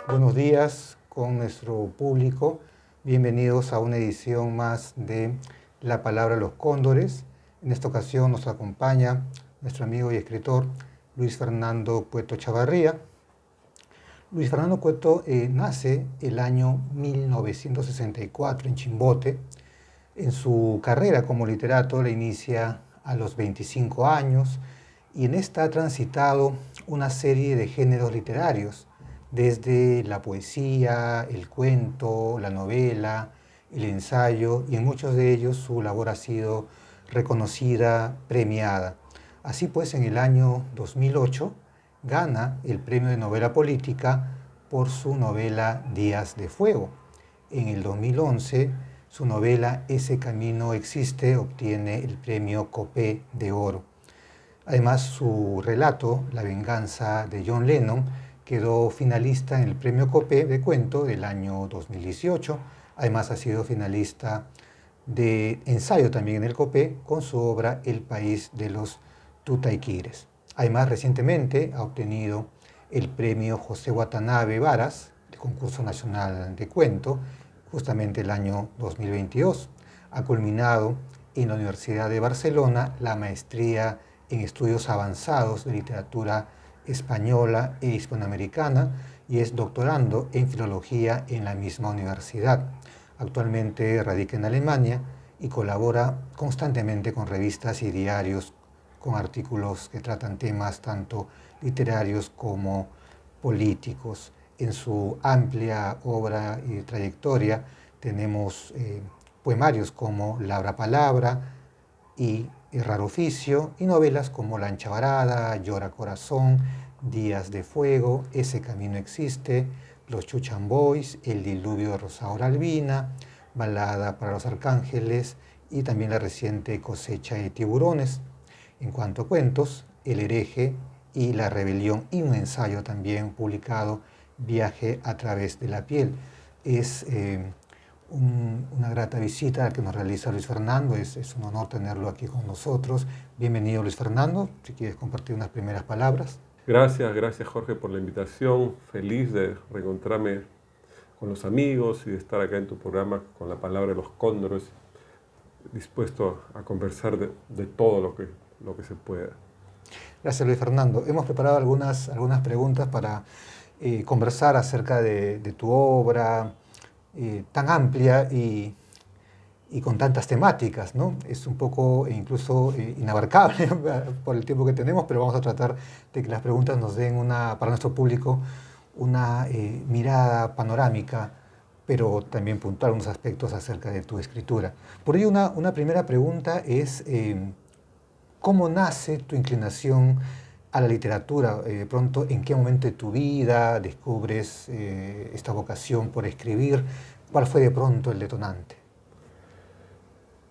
Buenos días con nuestro público. Bienvenidos a una edición más de La Palabra de los Cóndores. En esta ocasión nos acompaña nuestro amigo y escritor Luis Fernando Cueto Chavarría. Luis Fernando Cueto nace el año 1964 en Chimbote. En su carrera como literato la inicia a los 25 años y en esta ha transitado una serie de géneros literarios, desde la poesía, el cuento, la novela, el ensayo, y en muchos de ellos su labor ha sido reconocida, premiada. Así pues, en el año 2008 gana el premio de novela política por su novela Días de Fuego. En el 2011, su novela Ese camino existe obtiene el premio Copé de Oro. Además, su relato La venganza de John Lennon quedó finalista en el premio Copé de cuento del año 2018. Además, ha sido finalista de ensayo también en el Copé con su obra El país de los Tutaiquires. Además, recientemente ha obtenido el premio José Watanabe Varas, del Concurso Nacional de Cuento, justamente el año 2022. Ha culminado en la Universidad de Barcelona la maestría en estudios avanzados de literatura española e hispanoamericana y es doctorando en filología en la misma universidad. Actualmente radica en Alemania y colabora constantemente con revistas y diarios con artículos que tratan temas tanto literarios como políticos. En su amplia obra y trayectoria tenemos poemarios como Labra Palabra y El Raro Oficio, y novelas como La Ancha Varada, Llora Corazón, Días de Fuego, Ese Camino Existe, Los Chuchamboys, El Diluvio de Rosaura Albina, Balada para los Arcángeles y también la reciente Cosecha de Tiburones. En cuanto a cuentos, El Hereje y La Rebelión, y un ensayo también publicado, Viaje a través de la piel. Es una grata visita que nos realiza Luis Fernando, es un honor tenerlo aquí con nosotros. Bienvenido Luis Fernando, si quieres compartir unas primeras palabras. Gracias Jorge por la invitación. Feliz de reencontrarme con los amigos y de estar acá en tu programa con la palabra de los cóndores, dispuesto a conversar de todo lo que se pueda. Gracias Luis Fernando. Hemos preparado algunas preguntas para conversar acerca de tu obra tan amplia y con tantas temáticas, ¿no? Es un poco incluso inabarcable por el tiempo que tenemos, pero vamos a tratar de que las preguntas nos den para nuestro público una mirada panorámica, pero también puntual unos aspectos acerca de tu escritura. Por ello, una primera pregunta es, ¿cómo nace tu inclinación a la literatura? De pronto, ¿en qué momento de tu vida descubres esta vocación por escribir? ¿Cuál fue de pronto el detonante?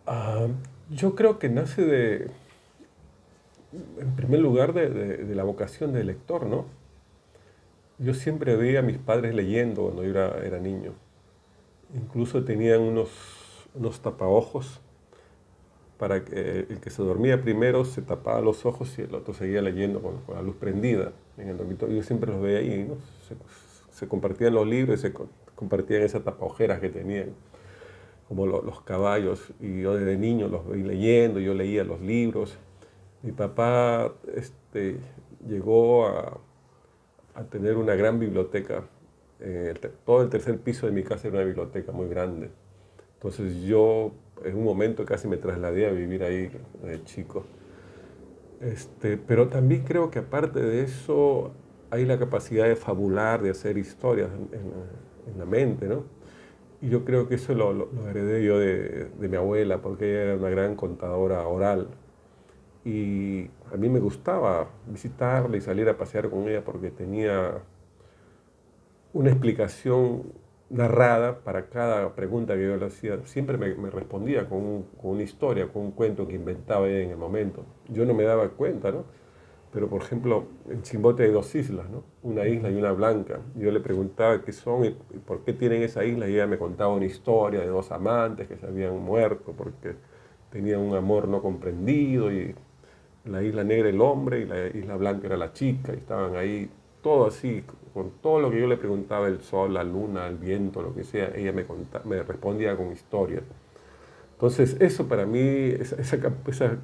Ah, yo creo que nace en primer lugar, de la vocación de lector, ¿no? Yo siempre veía a mis padres leyendo cuando yo era niño. Incluso tenían unos tapaojos para que el que se dormía primero se tapaba los ojos y el otro seguía leyendo con la luz prendida en el dormitorio. Yo siempre los veía ahí, ¿no? Se compartían los libros y compartían esas tapaojeras que tenían, como los caballos. Y yo desde niño los veía leyendo, yo leía los libros. Mi papá llegó a tener una gran biblioteca. Todo el tercer piso de mi casa era una biblioteca muy grande. Entonces yo en un momento casi me trasladé a vivir ahí de chico. Pero también creo que aparte de eso hay la capacidad de fabular, de hacer historias en la mente, ¿no? Y yo creo que eso lo heredé yo de mi abuela, porque ella era una gran contadora oral. Y a mí me gustaba visitarla y salir a pasear con ella porque tenía una explicación narrada para cada pregunta que yo le hacía. Siempre me respondía con una historia, con un cuento que inventaba ella en el momento. Yo no me daba cuenta, ¿no? Pero, por ejemplo, en Chimbote hay dos islas, ¿no? Una isla y una blanca. Yo le preguntaba qué son y por qué tienen esa isla, y ella me contaba una historia de dos amantes que se habían muerto porque tenían un amor no comprendido, y la isla negra el hombre y la isla blanca era la chica, y estaban ahí todo así, con todo lo que yo le preguntaba, el sol, la luna, el viento, lo que sea, ella me respondía con historias. Entonces, eso para mí, esa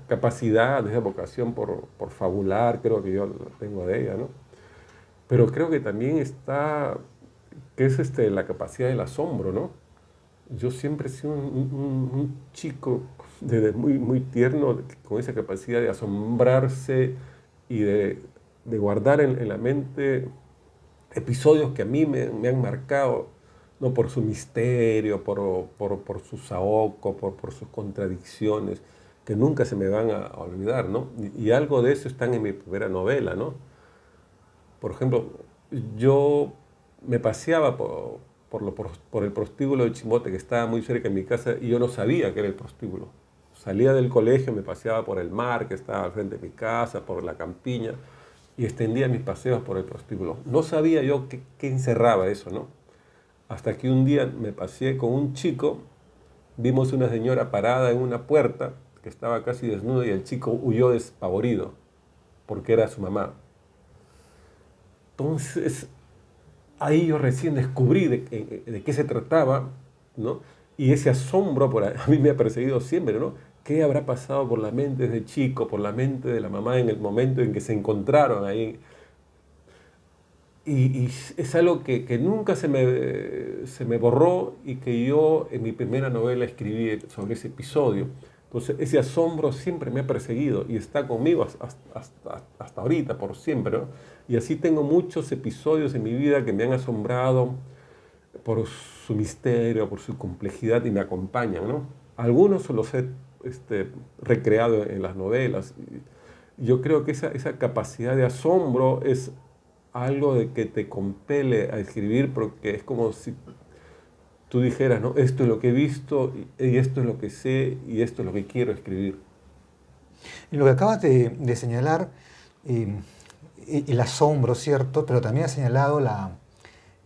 capacidad, esa vocación por fabular, creo que yo la tengo de ella, ¿no? Pero creo que también está, que es la capacidad del asombro, ¿no? Yo siempre he sido un chico desde muy tierno con esa capacidad de asombrarse y de guardar en la mente episodios que a mí me han marcado, ¿no? Por su misterio, por sus ahocos, por sus contradicciones, que nunca se me van a olvidar, ¿no? Y algo de eso está en mi primera novela, ¿no? Por ejemplo, yo me paseaba por el prostíbulo de Chimbote, que estaba muy cerca de mi casa, y yo no sabía que era el prostíbulo. Salía del colegio, me paseaba por el mar, que estaba al frente de mi casa, por la campiña, y extendía mis paseos por el prostíbulo. No sabía yo qué encerraba eso, ¿no? Hasta que un día me paseé con un chico, vimos una señora parada en una puerta, que estaba casi desnuda, y el chico huyó despavorido, porque era su mamá. Entonces, ahí yo recién descubrí de qué se trataba, ¿no? Y ese asombro a mí me ha perseguido siempre, ¿no? ¿Qué habrá pasado por la mente de chico, por la mente de la mamá en el momento en que se encontraron ahí? Y es algo que nunca se me borró y que yo en mi primera novela escribí sobre ese episodio. Entonces, ese asombro siempre me ha perseguido y está conmigo hasta ahorita, por siempre, ¿no? Y así tengo muchos episodios en mi vida que me han asombrado por su misterio, por su complejidad y me acompañan, ¿no? Algunos los he recreado en las novelas. Yo creo que esa capacidad de asombro es algo de que te compele a escribir porque es como si tú dijeras, ¿no? Esto es lo que he visto y esto es lo que sé y esto es lo que quiero escribir. En lo que acabas de señalar, eh, el asombro, ¿cierto? Pero también has señalado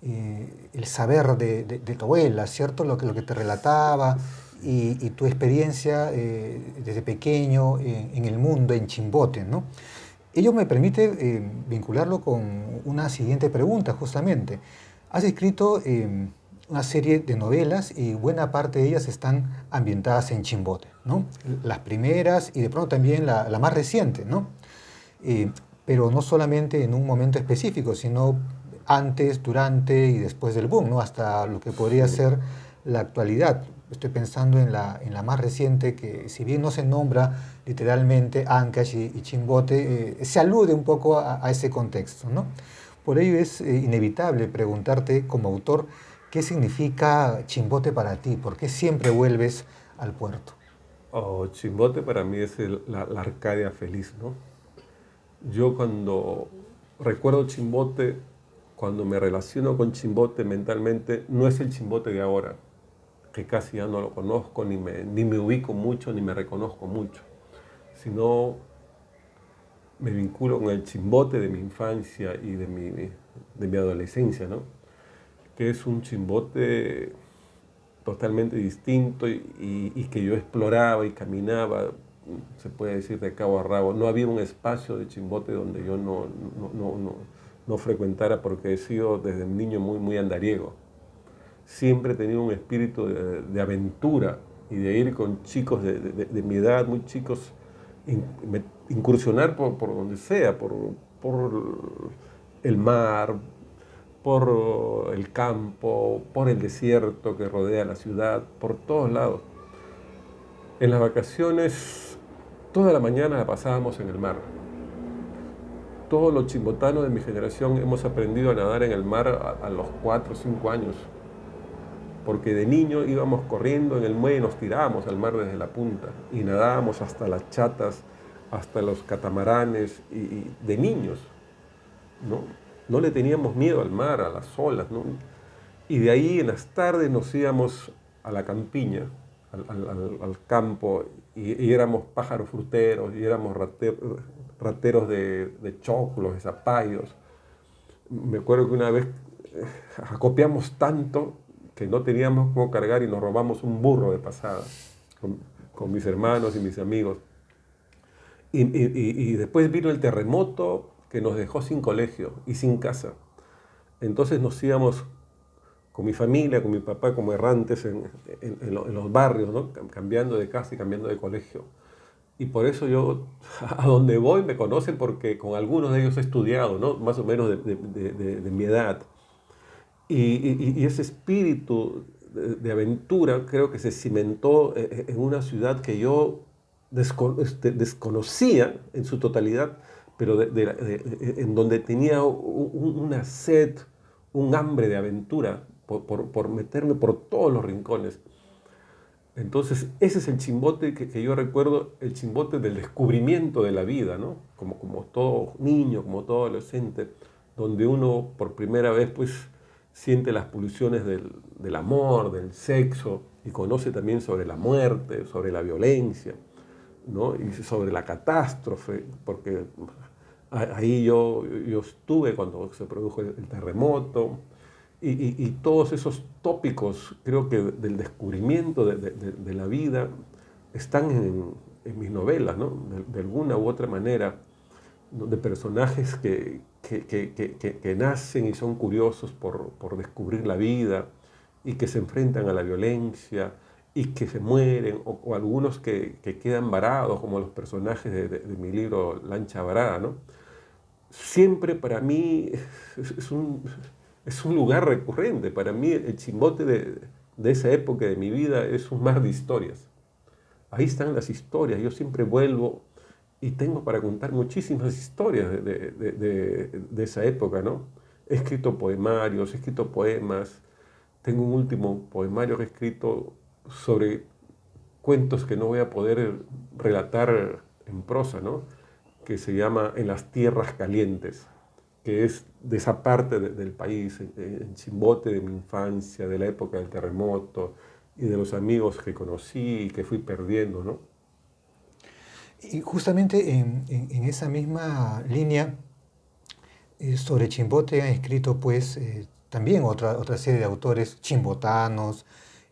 el saber de tu abuela, ¿cierto? Lo que te relataba y tu experiencia desde pequeño en el mundo, en Chimbote, ¿no? Ello me permite vincularlo con una siguiente pregunta, justamente. Has escrito una serie de novelas y buena parte de ellas están ambientadas en Chimbote, ¿no? Las primeras y de pronto también la más reciente, ¿no? Pero no solamente en un momento específico, sino antes, durante y después del boom, ¿no? Hasta lo que podría Sí. ser la actualidad. Estoy pensando en la más reciente, que si bien no se nombra literalmente Ancash y Chimbote, se alude un poco a ese contexto, ¿no? Por ello es inevitable preguntarte como autor qué significa Chimbote para ti, por qué siempre vuelves al puerto. Oh, Chimbote para mí es la Arcadia feliz, ¿no? Yo cuando recuerdo Chimbote, cuando me relaciono con Chimbote mentalmente, no es el Chimbote de ahora, que casi ya no lo conozco, ni me ubico mucho, ni me reconozco mucho, sino me vinculo con el Chimbote de mi infancia y de mi adolescencia, ¿no? Que es un Chimbote totalmente distinto y que yo exploraba y caminaba, se puede decir de cabo a rabo. No había un espacio de Chimbote donde yo no frecuentara porque he sido desde niño muy andariego. Siempre he tenido un espíritu de aventura y de ir con chicos de mi edad, muy chicos, incursionar por donde sea, por el mar, por el campo, por el desierto que rodea la ciudad, por todos lados. En las vacaciones, toda la mañana la pasábamos en el mar. Todos los chimbotanos de mi generación hemos aprendido a nadar en el mar a los 4 o 5 años, porque de niño íbamos corriendo en el muelle y nos tirábamos al mar desde la punta y nadábamos hasta las chatas, hasta los catamaranes, y de niños, ¿no? No le teníamos miedo al mar, a las olas, ¿no? Y de ahí en las tardes nos íbamos a la campiña, al campo, y éramos pájaros fruteros, y éramos rateros de choclos, de zapallos. Me acuerdo que una vez acopiamos tanto que no teníamos cómo cargar y nos robamos un burro de pasada con mis hermanos y mis amigos. Y después vino el terremoto que nos dejó sin colegio y sin casa. Entonces nos íbamos con mi familia, con mi papá, como errantes en los barrios, ¿no? Cambiando de casa y cambiando de colegio. Y por eso yo, a donde voy, me conocen porque con algunos de ellos he estudiado, ¿no? Más o menos de mi edad. Y ese espíritu de aventura creo que se cimentó en una ciudad que yo desconocía en su totalidad, pero en donde tenía una sed, un hambre de aventura por meterme por todos los rincones. Entonces, ese es el Chimbote que yo recuerdo, el Chimbote del descubrimiento de la vida, ¿no? Como todo niño, como todo adolescente, donde uno por primera vez pues siente las pulsiones del amor, del sexo, y conoce también sobre la muerte, sobre la violencia, ¿no? Y sobre la catástrofe, porque ahí yo estuve cuando se produjo el terremoto, y todos esos tópicos, creo que del descubrimiento de la vida, están en mis novelas, ¿no? De alguna u otra manera, ¿no? De personajes que nacen y son curiosos por descubrir la vida y que se enfrentan a la violencia y que se mueren, o algunos que quedan varados, como los personajes de mi libro Lancha Varada, ¿no? Siempre para mí es un lugar recurrente. Para mí el Chimbote de esa época de mi vida es un mar de historias. Ahí están las historias. Yo siempre vuelvo y tengo para contar muchísimas historias de esa época, ¿no? He escrito poemarios, he escrito poemas. Tengo un último poemario que he escrito sobre cuentos que no voy a poder relatar en prosa, ¿no? Que se llama En las tierras calientes, que es de esa parte del país, en Chimbote de mi infancia, de la época del terremoto y de los amigos que conocí y que fui perdiendo, ¿no? Y justamente en esa misma línea, sobre Chimbote han escrito pues también otra serie de autores chimbotanos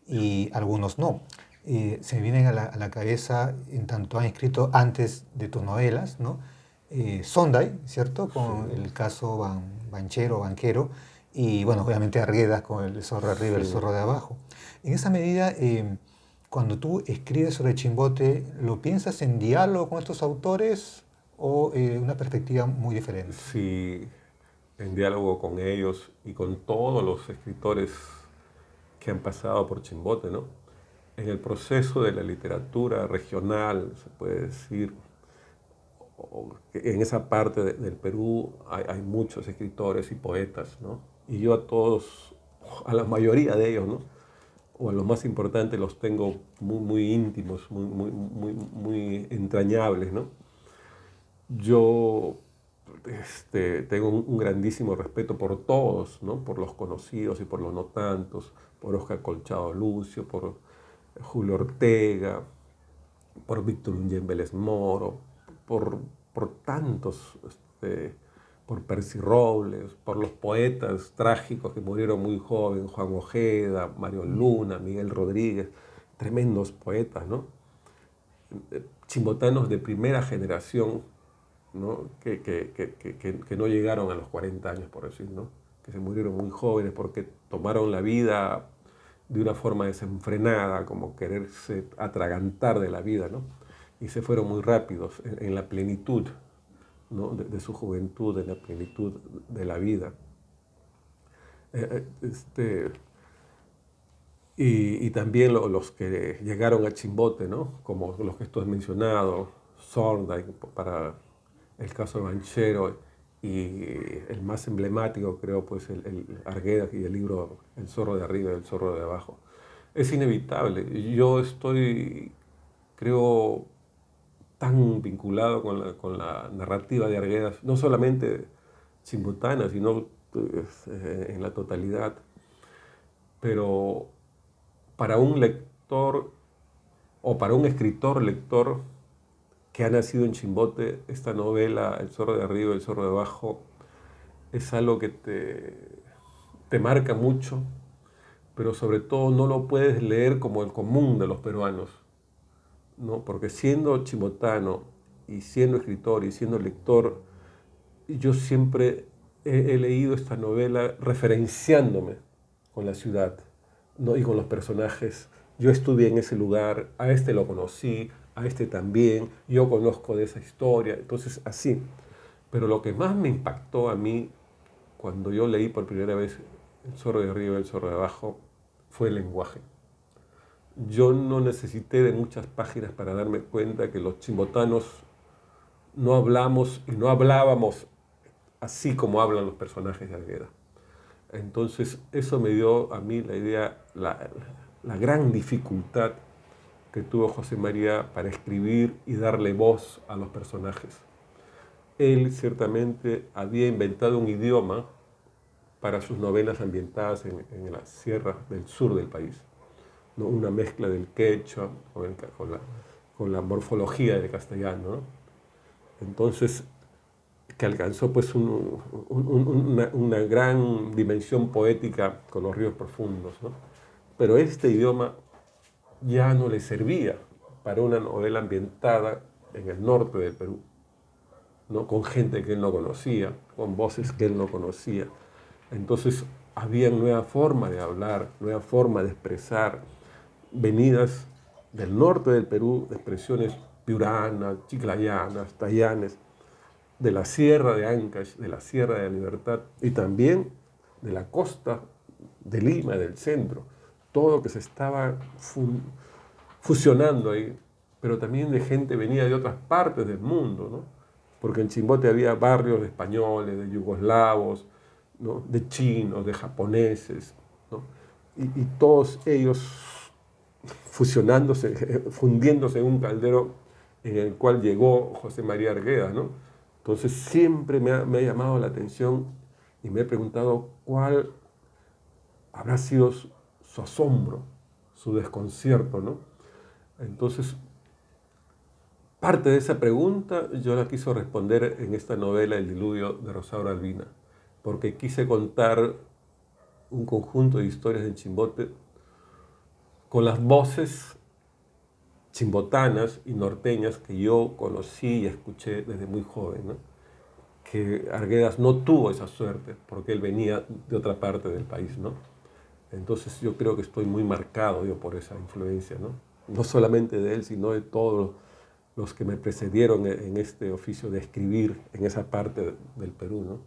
y algunos no. Se me vienen a la cabeza, en tanto han escrito antes de tus novelas, ¿no? Sonday, ¿cierto? Con Sí, el caso Banchero, Banquero, y bueno, obviamente Arguedas con el zorro de arriba y el sí. zorro de abajo. En esa medida, cuando tú escribes sobre Chimbote, ¿lo piensas en diálogo con estos autores o una perspectiva muy diferente? Sí, en diálogo con ellos y con todos los escritores que han pasado por Chimbote, ¿no? En el proceso de la literatura regional, se puede decir, en esa parte del Perú hay muchos escritores y poetas, ¿no? Y yo a todos, a la mayoría de ellos, ¿no? O a los más importantes los tengo muy íntimos, muy entrañables, ¿no? Yo tengo un grandísimo respeto por todos, ¿no? Por los conocidos y por los no tantos, por Oscar Colchado Lucio, por Julio Ortega, por Víctor Ungén Vélez Moro, por, por tantos, por Percy Robles, por los poetas trágicos que murieron muy joven, Juan Ojeda, Mario Luna, Miguel Rodríguez, tremendos poetas, ¿no? Chimbotanos de primera generación, ¿no? Que no llegaron a los 40 años, por decir, ¿no? Que se murieron muy jóvenes porque tomaron la vida de una forma desenfrenada, como quererse atragantar de la vida, ¿no? Y se fueron muy rápidos en la plenitud, ¿no? De su juventud, en la plenitud de la vida. Eh, eh, este, y también los que llegaron a Chimbote, ¿no? Como los que tú has mencionado, Thorndike para el caso Banchero, y el más emblemático creo pues el Arguedas y el libro El zorro de arriba y el zorro de abajo. Es inevitable. Yo estoy, creo, tan vinculado con la narrativa de Arguedas, no solamente chimbotana, sino en la totalidad. Pero para un lector o para un escritor lector que ha nacido en Chimbote, esta novela, El zorro de arriba y el zorro de abajo, es algo que te marca mucho, pero sobre todo no lo puedes leer como el común de los peruanos, ¿no? Porque siendo chimbotano y siendo escritor y siendo lector, yo siempre he leído esta novela referenciándome con la ciudad, ¿no? Y con los personajes. Yo estudié en ese lugar, a este lo conocí, a este también, yo conozco de esa historia, entonces así. Pero lo que más me impactó a mí cuando yo leí por primera vez El zorro de arriba y el zorro de abajo fue el lenguaje. Yo no necesité de muchas páginas para darme cuenta que los chimbotanos no hablamos y no hablábamos así como hablan los personajes de Argueda. Entonces eso me dio a mí la idea, la gran dificultad que tuvo José María para escribir y darle voz a los personajes. Él ciertamente había inventado un idioma para sus novelas ambientadas en las sierras del sur del país, ¿no? Una mezcla del quechua con la morfología del castellano, ¿no? Entonces, que alcanzó pues una gran dimensión poética con los ríos profundos, ¿no? Pero este idioma ya no le servía para una novela ambientada en el norte del Perú, ¿no? Con gente que él no conocía, con voces que él no conocía. Entonces había nueva forma de hablar, nueva forma de expresar, venidas del norte del Perú, de expresiones piuranas, chiclayanas, tayanes, de la Sierra de Ancash, de la Sierra de la Libertad y también de la costa de Lima, del centro. Todo que se estaba fusionando ahí, pero también de gente venida de otras partes del mundo, ¿no? Porque en Chimbote había barrios de españoles, de yugoslavos, ¿no? De chinos, de japoneses, ¿no? Y todos ellos fusionándose, fundiéndose en un caldero en el cual llegó José María Argueda, ¿no? Entonces siempre me ha llamado la atención y me he preguntado cuál habrá sido su asombro, su desconcierto, ¿no? Entonces, parte de esa pregunta yo la quiso responder en esta novela El diluvio de Rosaura Albina, porque quise contar un conjunto de historias en Chimbote con las voces chimbotanas y norteñas que yo conocí y escuché desde muy joven, ¿no? Que Arguedas no tuvo esa suerte porque él venía de otra parte del país, ¿no? Entonces yo creo que estoy muy marcado yo por esa influencia, ¿no? No solamente de él, sino de todos los que me precedieron en este oficio de escribir en esa parte del Perú, ¿no?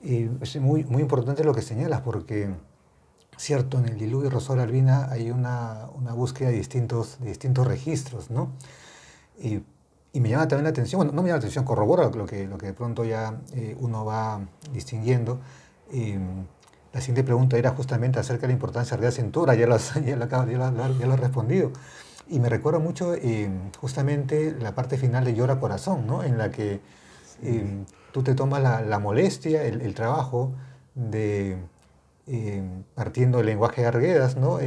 Y es muy, muy importante lo que señalas, porque, cierto, en el diluvio de Rosaura Albina hay una búsqueda de distintos registros, ¿no? Y, y me llama también la atención, bueno, no me llama la atención, corrobora lo que de pronto ya uno va distinguiendo. Eh, la siguiente pregunta era justamente acerca de la importancia de la cintura, ya lo has respondido. Y me recuerda mucho justamente la parte final de Llora Corazón, ¿no? En la que Sí. tú te tomas la molestia, el trabajo de, partiendo del lenguaje de Arguedas, ¿no?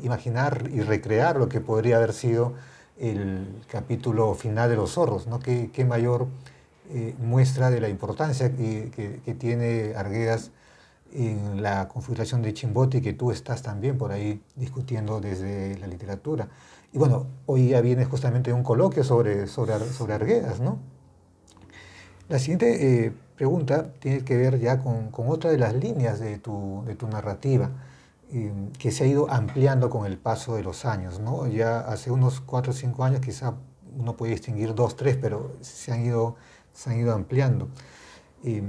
Imaginar y recrear lo que podría haber sido el capítulo final de Los Zorros, ¿no? Qué mayor muestra de la importancia que tiene Arguedas en la configuración de Chimbote y que tú estás también por ahí discutiendo desde la literatura. Y bueno, hoy ya viene justamente un coloquio sobre Arguedas, ¿no? La siguiente pregunta tiene que ver ya con otra de las líneas de tu narrativa, que se ha ido ampliando con el paso de los años, ¿no? Ya hace unos 4 o 5 años quizá uno puede distinguir dos, tres, pero se han ido ampliando. Eh,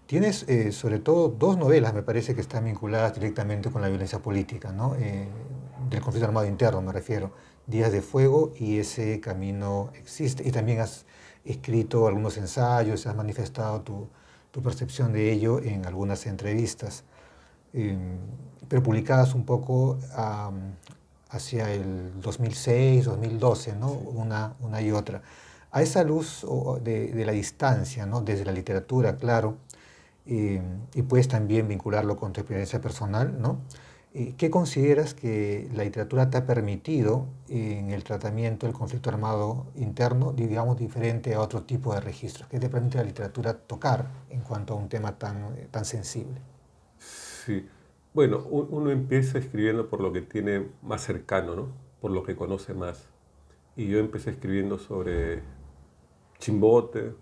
Tienes sobre todo dos novelas, me parece, que están vinculadas directamente con la violencia política, ¿no? Del conflicto armado interno, me refiero. Días de Fuego y Ese camino existe. Y también has escrito algunos ensayos, has manifestado tu percepción de ello en algunas entrevistas, eh, pero publicadas un poco hacia el 2006, 2012, ¿no? Sí. Una y otra. A esa luz de la distancia, ¿no? Desde la literatura, claro, y puedes también vincularlo con tu experiencia personal, ¿no? ¿Qué consideras que la literatura te ha permitido en el tratamiento del conflicto armado interno, digamos, diferente a otro tipo de registros? ¿Qué te permite la literatura tocar en cuanto a un tema tan sensible? Sí. Bueno, uno empieza escribiendo por lo que tiene más cercano, ¿no? Por lo que conoce más. Y yo empecé escribiendo sobre Chimbote,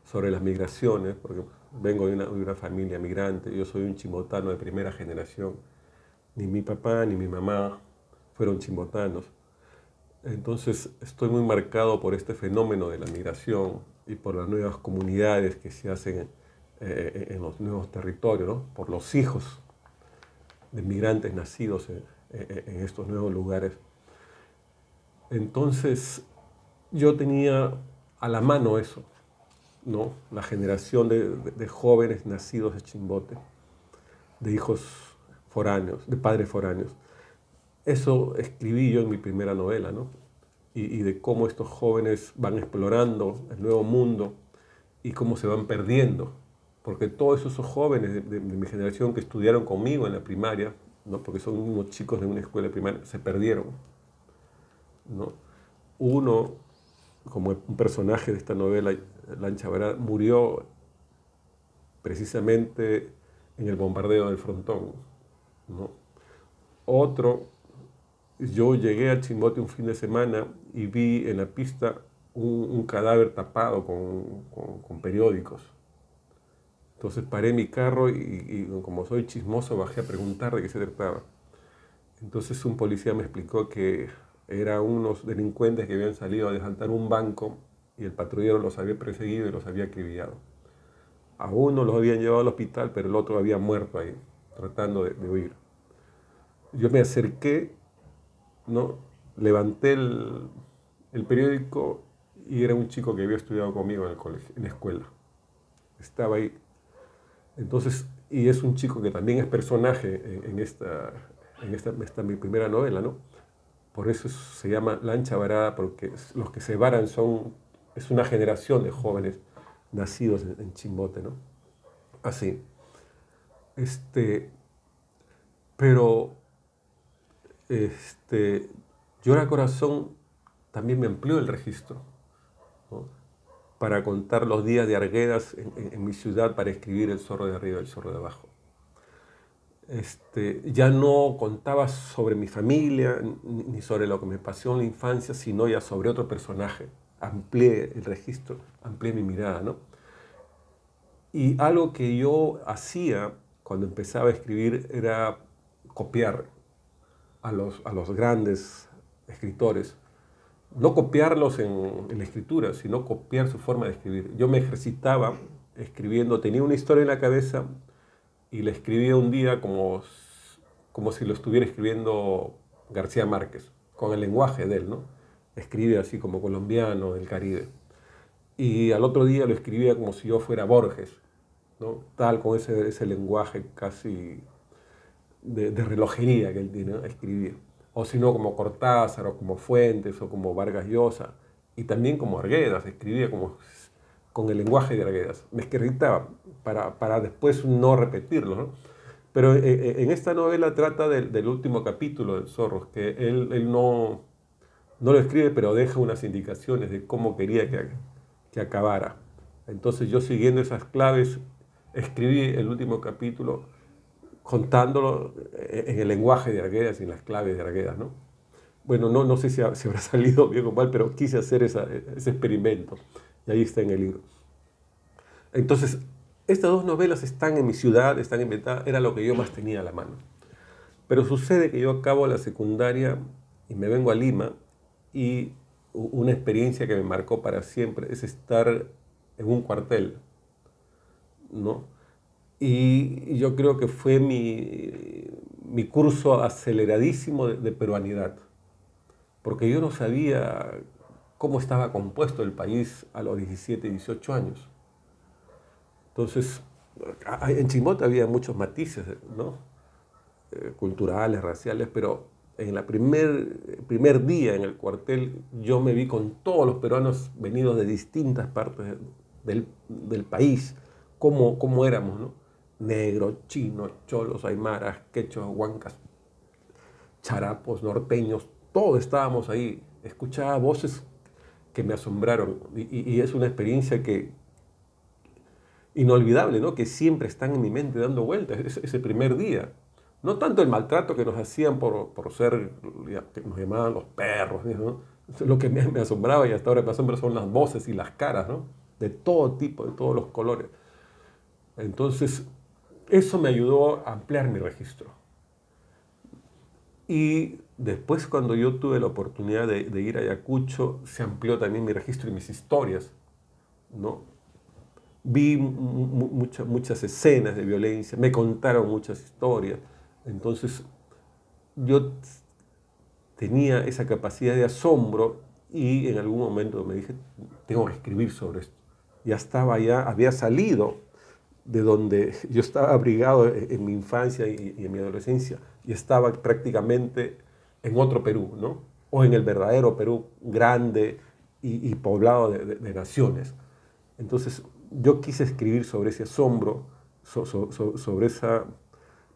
sobre las migraciones, porque vengo de una familia migrante, yo soy un chimbotano de primera generación. Ni mi papá ni mi mamá fueron chimbotanos. Entonces estoy muy marcado por este fenómeno de la migración y por las nuevas comunidades que se hacen en los nuevos territorios, ¿no? Por los hijos de migrantes nacidos en estos nuevos lugares. Entonces yo tenía a la mano eso, ¿no? La generación de jóvenes nacidos de Chimbote, de hijos foráneos, de padres foráneos. Eso escribí yo en mi primera novela, ¿no? Y de cómo estos jóvenes van explorando el nuevo mundo y cómo se van perdiendo. Porque todos esos jóvenes de mi generación que estudiaron conmigo en la primaria, ¿no? Porque son unos chicos de una escuela primaria, se perdieron, ¿no? Uno, como un personaje de esta novela, Lancha Varada, murió precisamente en el bombardeo del Frontón, ¿no? Otro, yo llegué a Chimbote un fin de semana y vi en la pista un cadáver tapado con periódicos. Entonces paré mi carro y como soy chismoso bajé a preguntar de qué se trataba. Entonces un policía me explicó que eran unos delincuentes que habían salido a asaltar un banco y el patrullero los había perseguido y los había acribillado. A uno los habían llevado al hospital, pero el otro había muerto ahí, tratando de huir. Yo me acerqué, ¿no? Levanté el periódico y era un chico que había estudiado conmigo en el colegio, en la escuela. Estaba ahí. Entonces, y es un chico que también es personaje en esta mi primera novela, ¿no? Por eso se llama Lancha Varada, porque los que se varan es una generación de jóvenes nacidos en Chimbote, ¿no? Así. Pero Llora Corazón también me amplió el registro, ¿no? Para contar los días de Arguedas en mi ciudad, para escribir El zorro de arriba y el zorro de abajo. Ya no contaba sobre mi familia ni sobre lo que me pasó en la infancia, sino ya sobre otro personaje. Amplié el registro, amplié mi mirada, ¿no? Y algo que yo hacía cuando empezaba a escribir era copiar a los grandes escritores. No copiarlos en la escritura, sino copiar su forma de escribir. Yo me ejercitaba escribiendo, tenía una historia en la cabeza y la escribía un día como si lo estuviera escribiendo García Márquez, con el lenguaje de él, ¿no? Escribe así como colombiano del Caribe. Y al otro día lo escribía como si yo fuera Borges, ¿no? Tal, con ese lenguaje casi de relojería que él tiene, ¿no? Escribía. O si no, como Cortázar, o como Fuentes, o como Vargas Llosa, y también como Arguedas, escribía como con el lenguaje de Arguedas. Me escritaba para después no repetirlo, ¿no? Pero en esta novela trata del último capítulo del Zorro, que él no lo escribe, pero deja unas indicaciones de cómo quería que acabara. Entonces yo, siguiendo esas claves, escribí el último capítulo contándolo en el lenguaje de Arguedas y en las claves de Arguedas, ¿no? Bueno, no sé si habrá salido bien o mal, pero quise hacer ese experimento. Y ahí está en el libro. Entonces, estas dos novelas están en mi ciudad, están inventadas, era lo que yo más tenía a la mano. Pero sucede que yo acabo la secundaria y me vengo a Lima, y una experiencia que me marcó para siempre es estar en un cuartel, ¿no? Y yo creo que fue mi curso aceleradísimo de peruanidad, porque yo no sabía cómo estaba compuesto el país a los 17, 18 años. Entonces, en Chimbote había muchos matices, ¿no? Culturales, raciales, pero en el primer día en el cuartel yo me vi con todos los peruanos venidos de distintas partes del país, cómo éramos, ¿no? Negros, chinos, cholos, aymaras, quechos, huancas, charapos, norteños, todos estábamos ahí. Escuchaba voces que me asombraron, y es una experiencia inolvidable, ¿no? Que siempre están en mi mente dando vueltas, ese primer día. No tanto el maltrato que nos hacían por ser, que nos llamaban los perros, ¿no? Lo que me asombraba y hasta ahora me asombra son las voces y las caras, ¿no? de todo tipo, de todos los colores. Entonces, eso me ayudó a ampliar mi registro. Y después, cuando yo tuve la oportunidad de ir a Ayacucho, se amplió también mi registro y mis historias, ¿no? Vi muchas escenas de violencia, me contaron muchas historias. Entonces, yo tenía esa capacidad de asombro y en algún momento me dije, tengo que escribir sobre esto. Ya había salido de donde yo estaba abrigado en mi infancia y en mi adolescencia, y estaba prácticamente en otro Perú, ¿no? O en el verdadero Perú grande y poblado de naciones. Entonces yo quise escribir sobre ese asombro, sobre esa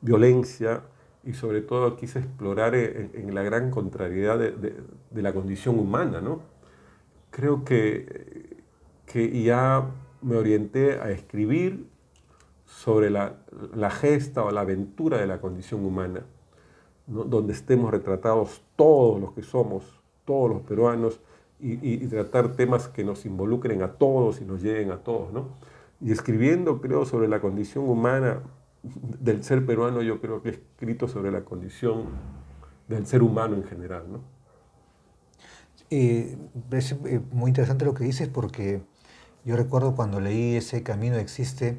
violencia, y sobre todo quise explorar en la gran contrariedad de la condición humana, ¿no? Creo que ya me orienté a escribir sobre la gesta o la aventura de la condición humana, ¿no? Donde estemos retratados todos los que somos, todos los peruanos, y tratar temas que nos involucren a todos y nos lleguen a todos, ¿no? Y escribiendo, creo, sobre la condición humana del ser peruano, yo creo que he escrito sobre la condición del ser humano en general, ¿no? Es muy interesante lo que dices porque yo recuerdo cuando leí ese Camino Existe,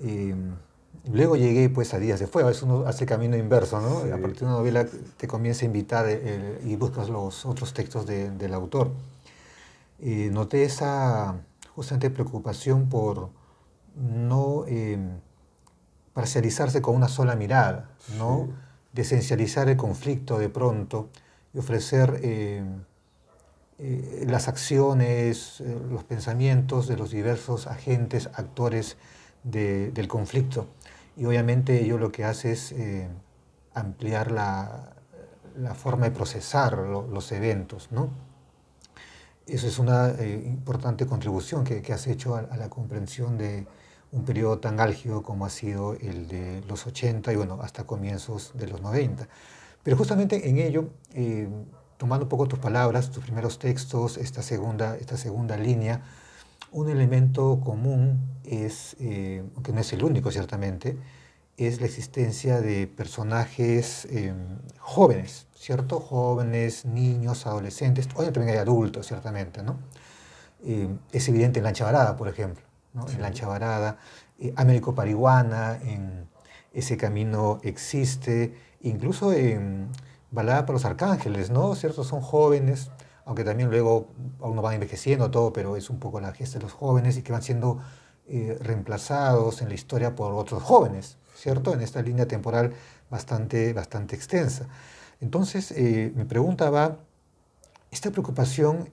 eh, luego llegué pues a Días de Fuego, a veces uno hace camino inverso, ¿no? A Sí, partir de una novela te comienza a invitar y buscas los otros textos del autor. Noté esa justamente preocupación por no parcializarse con una sola mirada, ¿no? sí, De esencializar el conflicto de pronto y ofrecer las acciones, los pensamientos de los diversos agentes, actores del conflicto. Y obviamente ello lo que hace es ampliar la forma de procesar los eventos, ¿no? Eso es una importante contribución que has hecho a la comprensión de un periodo tan álgido como ha sido el de los 80 y bueno, hasta comienzos de los 90. Pero justamente en ello, tomando un poco tus palabras, tus primeros textos, esta segunda línea, un elemento común es, aunque no es el único ciertamente, es la existencia de personajes jóvenes, ¿cierto? Jóvenes, niños, adolescentes, hoy también hay adultos, ciertamente, ¿no? Es evidente en Lancha Varada, por ejemplo, ¿no? En sí, Lancha Varada, Américo Parihuana, en Ese Camino Existe, incluso en Balada para los Arcángeles, ¿no? ¿Cierto? Son jóvenes, aunque también luego uno va envejeciendo todo, pero es un poco la gesta de los jóvenes y que van siendo reemplazados en la historia por otros jóvenes, ¿cierto? En esta línea temporal bastante extensa. Entonces, mi pregunta va, ¿esta preocupación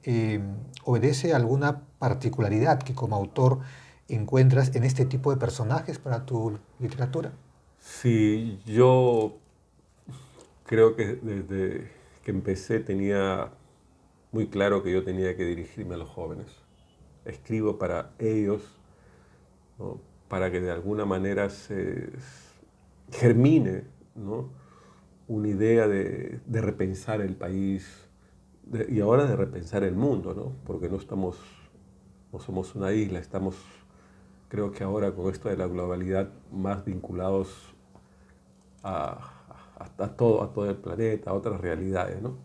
obedece a alguna particularidad que como autor encuentras en este tipo de personajes para tu literatura? sí, yo creo que desde que empecé tenía muy claro que yo tenía que dirigirme a los jóvenes. Escribo para ellos, ¿no? Para que de alguna manera se germine, ¿no? Una idea de repensar el país y ahora de repensar el mundo, ¿no? Porque no somos una isla, estamos, creo que ahora con esto de la globalidad, más vinculados a todo el planeta, a otras realidades, ¿no?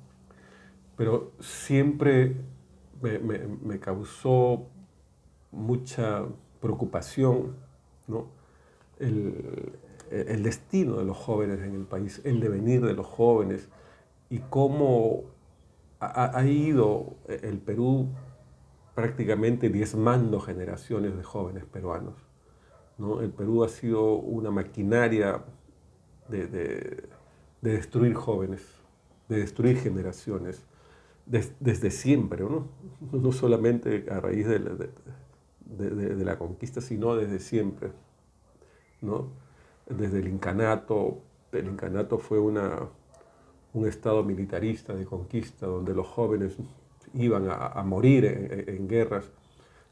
Pero siempre me causó mucha preocupación, ¿no? el, el destino de los jóvenes en el país, el devenir de los jóvenes y cómo ha ido el Perú prácticamente diezmando generaciones de jóvenes peruanos, ¿no? El Perú ha sido una maquinaria de destruir jóvenes, de destruir generaciones, desde siempre, ¿no? No solamente a raíz de la conquista, sino desde siempre, ¿no? Desde el incanato fue un estado militarista de conquista donde los jóvenes iban a morir en guerras,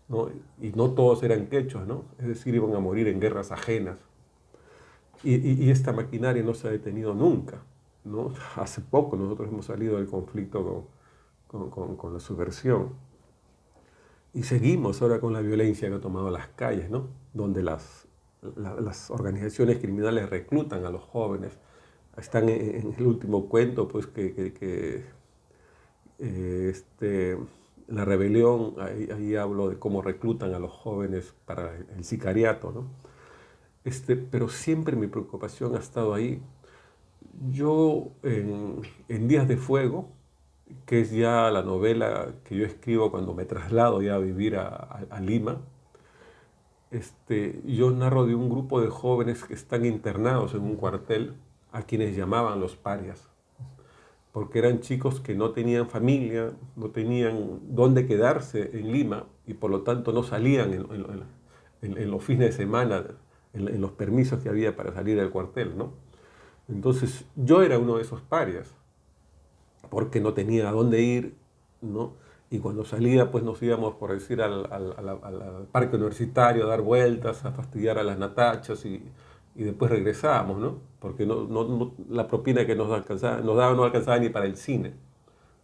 ¿no? Y no todos eran quechos, ¿no? Es decir, iban a morir en guerras ajenas. Y esta maquinaria no se ha detenido nunca, ¿no? Hace poco nosotros hemos salido del conflicto con la subversión. Y seguimos ahora con la violencia que ha tomado las calles, ¿no? Donde las organizaciones criminales reclutan a los jóvenes. Están en el último cuento, pues este, la rebelión, ahí hablo de cómo reclutan a los jóvenes para el sicariato, ¿no? Pero siempre mi preocupación ha estado ahí. Yo en Días de Fuego, que es ya la novela que yo escribo cuando me traslado ya a vivir a Lima, yo narro de un grupo de jóvenes que están internados en un cuartel a quienes llamaban los parias, porque eran chicos que no tenían familia, no tenían dónde quedarse en Lima y por lo tanto no salían en los fines de semana, en los permisos que había para salir del cuartel, ¿no? Entonces yo era uno de esos parias, porque no tenía a dónde ir, ¿no? Y cuando salía, pues nos íbamos, por decir, al parque universitario a dar vueltas, a fastidiar a las natachas y después regresábamos, ¿no? Porque la propina que nos daba no alcanzaba ni para el cine,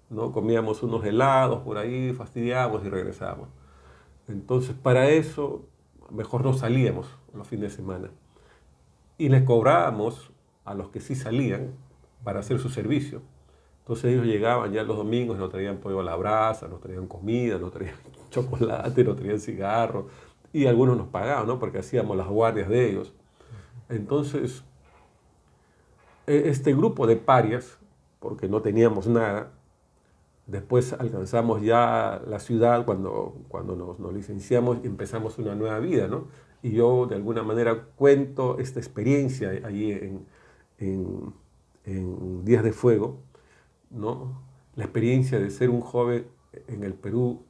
¿no? Comíamos unos helados por ahí, fastidiábamos y regresábamos. Entonces, para eso, mejor no salíamos los fines de semana. Y les cobrábamos a los que sí salían para hacer su servicio. Entonces ellos llegaban ya los domingos y nos traían pollo a la brasa, nos traían comida, nos traían chocolate, nos traían cigarros y algunos nos pagaban, ¿no? Porque hacíamos las guardias de ellos. Entonces, este grupo de parias, porque no teníamos nada, después alcanzamos ya la ciudad cuando nos licenciamos y empezamos una nueva vida, ¿no? Y yo de alguna manera cuento esta experiencia allí en Días de Fuego, ¿no? La experiencia de ser un joven en el Perú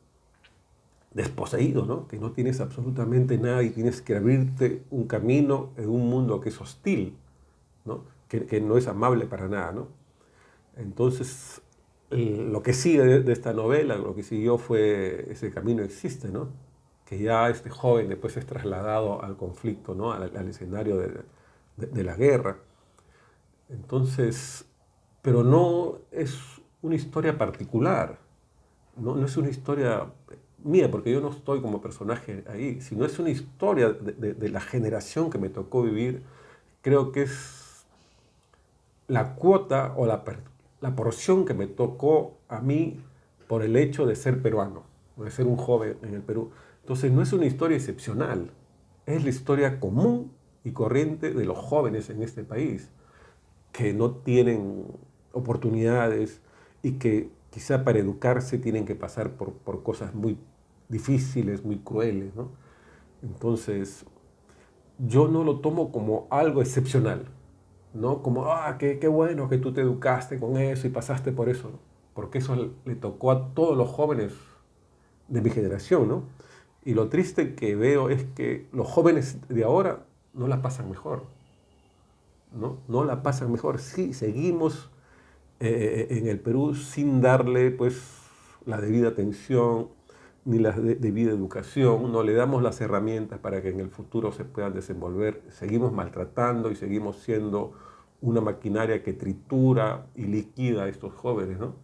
desposeído, ¿no? Que no tienes absolutamente nada y tienes que abrirte un camino en un mundo que es hostil, ¿no? Que no es amable para nada, ¿no? Entonces, lo que sigue de esta novela, lo que siguió fue ese camino existe, ¿no? Que ya este joven después es trasladado al conflicto, ¿no? Al escenario de la guerra. Entonces, pero no es una historia particular, no es una historia mía, porque yo no estoy como personaje ahí, sino es una historia de la generación que me tocó vivir. Creo que es la cuota o la porción que me tocó a mí por el hecho de ser peruano, de ser un joven en el Perú. Entonces no es una historia excepcional, es la historia común y corriente de los jóvenes en este país, que no tienen oportunidades y que quizá para educarse tienen que pasar por cosas muy difíciles, muy crueles, ¿no? Entonces, yo no lo tomo como algo excepcional, ¿no? Como, qué bueno que tú te educaste con eso y pasaste por eso, ¿no? Porque eso le tocó a todos los jóvenes de mi generación, ¿no? Y lo triste que veo es que los jóvenes de ahora no la pasan mejor, ¿no? No la pasan mejor. Sí, seguimos en el Perú sin darle, pues, la debida atención ni la debida educación, no le damos las herramientas para que en el futuro se puedan desenvolver. Seguimos maltratando y seguimos siendo una maquinaria que tritura y liquida a estos jóvenes, ¿no?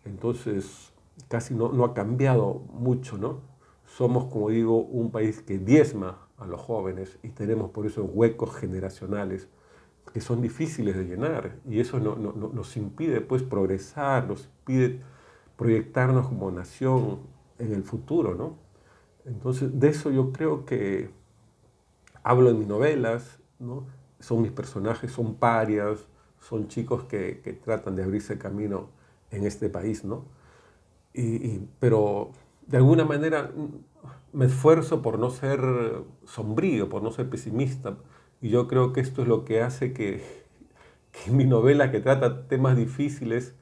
Entonces, casi no ha cambiado mucho, ¿no? Somos, como digo, un país que diezma a los jóvenes y tenemos por eso huecos generacionales que son difíciles de llenar y eso nos impide, pues, progresar, nos impide proyectarnos como nación en el futuro, ¿no? Entonces, de eso yo creo que hablo en mis novelas, ¿no? Son mis personajes, son parias, son chicos que tratan de abrirse camino en este país, ¿no? Pero de alguna manera me esfuerzo por no ser sombrío, por no ser pesimista, y yo creo que esto es lo que hace que mi novela, que trata temas difíciles,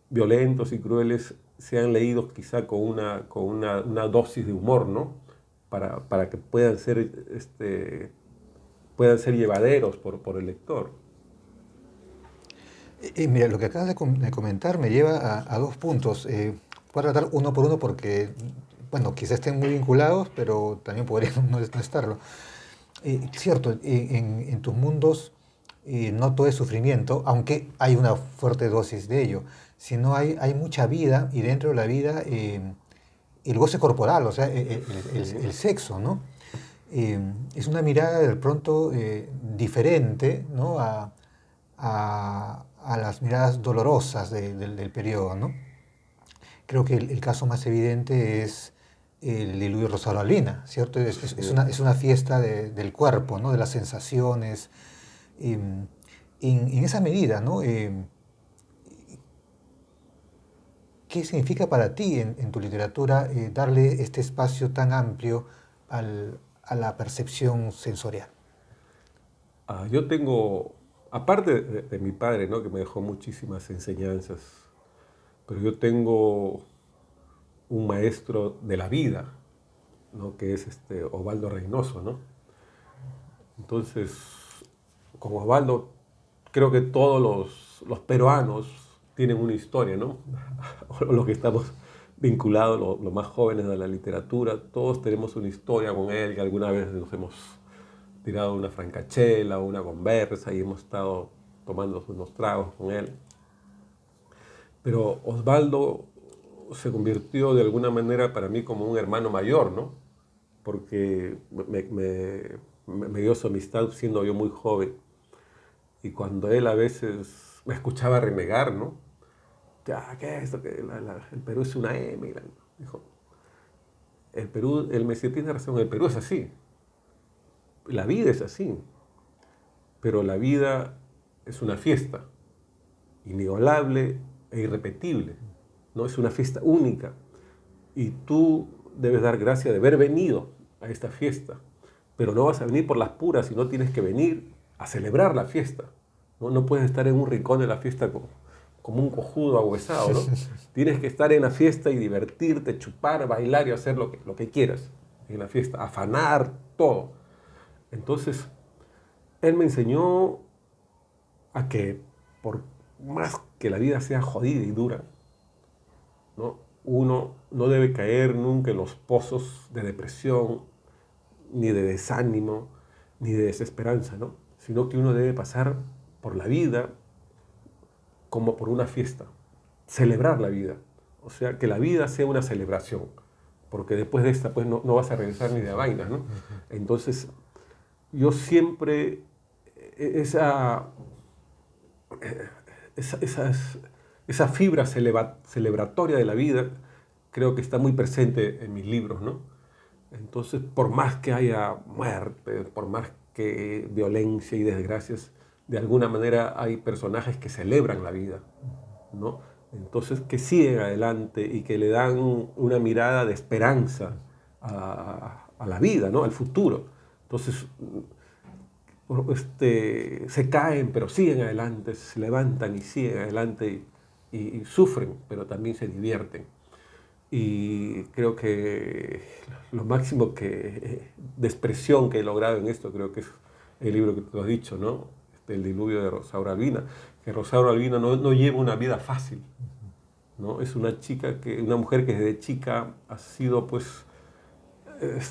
violentos y crueles, sean leídos quizá con una dosis de humor, ¿no? Para que puedan ser llevaderos por el lector. Mira, lo que acabas de comentar me lleva a dos puntos. Voy a tratar uno por uno porque, bueno, quizás estén muy vinculados, pero también podrían no estarlo. Cierto, en tus mundos no todo es sufrimiento, aunque hay una fuerte dosis de ello, sino hay mucha vida y dentro de la vida el goce corporal, o sea, el sexo, ¿no? Es una mirada de pronto diferente, ¿no? A las miradas dolorosas del periodo, ¿no? Creo que el caso más evidente es el diluvio Rosario Albina, ¿cierto? Es una fiesta del cuerpo, ¿no? De las sensaciones. En esa medida, ¿no? ¿Qué significa para ti en tu literatura darle este espacio tan amplio a la percepción sensorial? Yo tengo, aparte de mi padre, ¿no? Que me dejó muchísimas enseñanzas, pero yo tengo un maestro de la vida, ¿no? Que es Osvaldo Reynoso, ¿no? Entonces, con Osvaldo, creo que todos los peruanos tienen una historia, ¿no? O los que estamos vinculados, los más jóvenes de la literatura, todos tenemos una historia con él, que alguna vez nos hemos tirado una francachela o una conversa y hemos estado tomando unos tragos con él. Pero Osvaldo se convirtió de alguna manera para mí como un hermano mayor, ¿no? Porque me dio su amistad siendo yo muy joven. Y cuando él a veces me escuchaba renegar, ¿no? Ya, ¿qué es esto? Que el Perú es una M. Dijo, el Perú, él me decía, tiene razón, el Perú es así. La vida es así. Pero la vida es una fiesta, inigualable e irrepetible, ¿no? Es una fiesta única. Y tú debes dar gracias de haber venido a esta fiesta. Pero no vas a venir por las puras, sino tienes que venir a celebrar la fiesta. No, no puedes estar en un rincón de la fiesta como un cojudo ahuesado, ¿no? Tienes que estar en la fiesta y divertirte, chupar, bailar y hacer lo que quieras en la fiesta, afanar, todo. Entonces, él me enseñó a que por más que la vida sea jodida y dura, ¿no? Uno no debe caer nunca en los pozos de depresión, ni de desánimo, ni de desesperanza, ¿no? Sino que uno debe pasar por la vida como por una fiesta, celebrar la vida. O sea, que la vida sea una celebración, porque después de esta pues no vas a regresar ni de vainas, ¿no? Entonces, yo siempre esa, esa, esas- esa fibra celebratoria de la vida creo que está muy presente en mis libros, ¿no? Entonces, por más que haya muerte, por más que violencia y desgracias, de alguna manera hay personajes que celebran la vida, ¿no? Entonces, que siguen adelante y que le dan una mirada de esperanza a la vida, ¿no? Al futuro. Entonces, se caen, pero siguen adelante, se levantan y siguen adelante y sufren, pero también se divierten. Y creo que lo máximo de expresión que he logrado en esto, creo que es el libro que tú has dicho, ¿no? El diluvio de Rosaura Albina. Que Rosaura Albina no lleva una vida fácil, ¿no? Es una una mujer que desde chica ha sido, pues,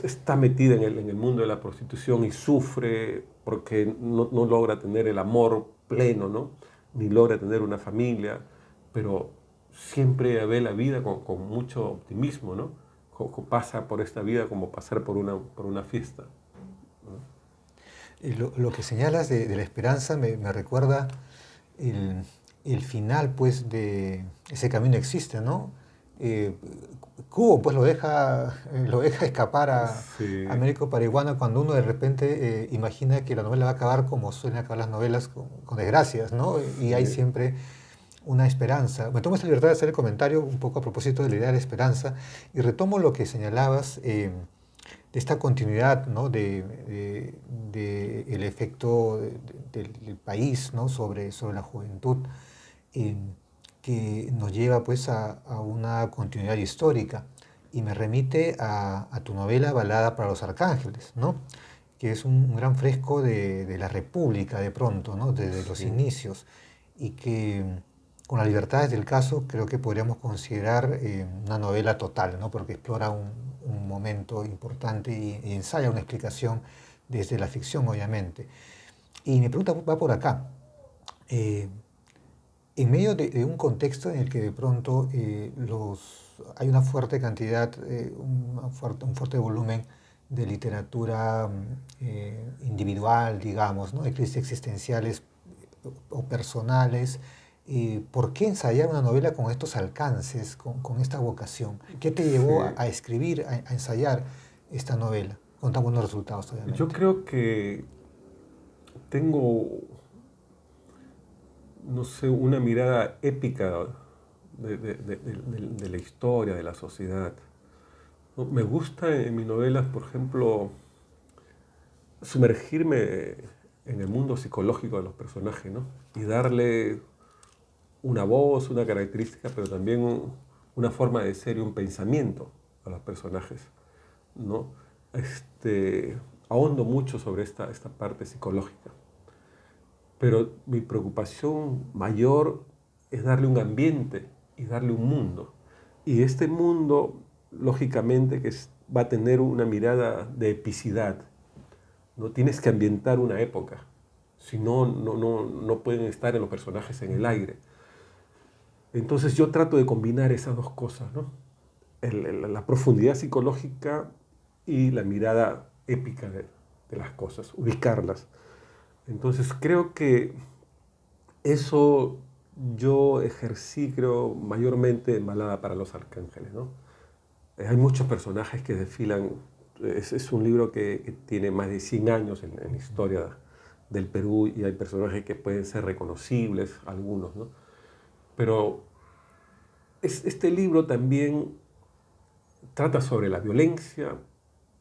está metida en el mundo de la prostitución y sufre porque no logra tener el amor pleno, ¿no? Ni logra tener una familia, pero siempre ve la vida con mucho optimismo, ¿no? Pasa por esta vida como pasar por una fiesta, ¿no? Lo que señalas de la esperanza me recuerda el, el final, pues, de ese camino existe, ¿no? Eh, Cubo, pues, lo deja escapar a Sí, Américo Parihuana cuando uno de repente imagina que la novela va a acabar como suelen acabar las novelas, con desgracias, ¿no? Y hay sí. siempre una esperanza. Me tomo esta libertad de hacer el comentario un poco a propósito de la idea de la esperanza y retomo lo que señalabas de esta continuidad, ¿no? De el efecto del país, ¿no? Sobre la juventud, eh, que nos lleva pues a una continuidad histórica y me remite a tu novela Balada para los Arcángeles, ¿no? Que es un gran fresco de la República de pronto, ¿no? Desde los Sí. inicios y que con las libertades del caso creo que podríamos considerar una novela total, ¿no? Porque explora un momento importante y ensaya una explicación desde la ficción, obviamente. Y mi pregunta va por acá. Eh, en medio de un contexto en el que de pronto hay una fuerte cantidad, un fuerte volumen de literatura individual, digamos, ¿no? De crisis existenciales o personales. ¿Por qué ensayar una novela con estos alcances, con esta vocación? ¿Qué te llevó Sí. a escribir, a ensayar esta novela? Con tan buenos resultados, Yo obviamente. creo que tengo, no sé, una mirada épica de la historia, de la sociedad. ¿No? Me gusta en mis novelas, por ejemplo, sumergirme en el mundo psicológico de los personajes, ¿no? Y darle una voz, una característica, pero también una forma de ser y un pensamiento a los personajes, ¿no? Ahondo mucho sobre esta parte psicológica, pero mi preocupación mayor es darle un ambiente y darle un mundo. Y este mundo, lógicamente, va a tener una mirada de epicidad, ¿no? Tienes que ambientar una época, si no, no pueden estar en los personajes en el aire. Entonces yo trato de combinar esas dos cosas, ¿no? La profundidad psicológica y la mirada épica de las cosas, ubicarlas. Entonces creo que eso yo ejercí, creo, mayormente en Balada para los Arcángeles, ¿no? Hay muchos personajes que desfilan. Es un libro que tiene más de 100 años en la historia del Perú y hay personajes que pueden ser reconocibles, algunos, ¿no? Pero este libro también trata sobre la violencia,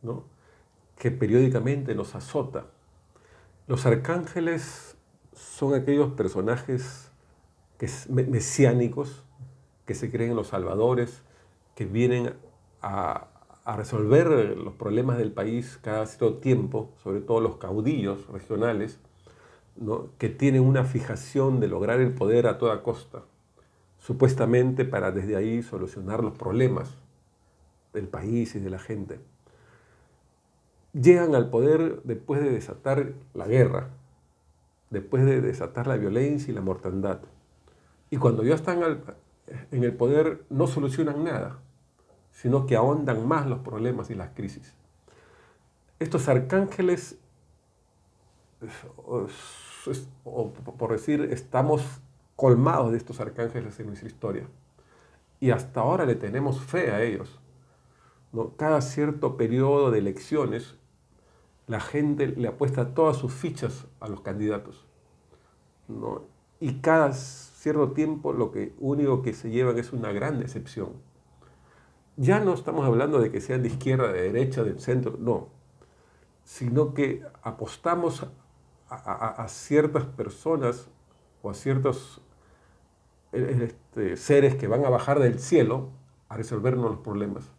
¿no? Que periódicamente nos azota. Los arcángeles son aquellos personajes mesiánicos que se creen los salvadores, que vienen a resolver los problemas del país cada cierto tiempo, sobre todo los caudillos regionales, ¿no? Que tienen una fijación de lograr el poder a toda costa, supuestamente para desde ahí solucionar los problemas del país y de la gente. Llegan al poder después de desatar la guerra, después de desatar la violencia y la mortandad. Y cuando ya están en el poder no solucionan nada, sino que ahondan más los problemas y las crisis. Estos arcángeles, o por decir, estamos colmados de estos arcángeles en nuestra historia. Y hasta ahora le tenemos fe a ellos, ¿no? Cada cierto periodo de elecciones, la gente le apuesta todas sus fichas a los candidatos, ¿no? Y cada cierto tiempo lo único que se llevan es una gran decepción. Ya no estamos hablando de que sean de izquierda, de derecha, del centro, no, sino que apostamos a ciertas personas o a ciertos seres que van a bajar del cielo a resolvernos los problemas.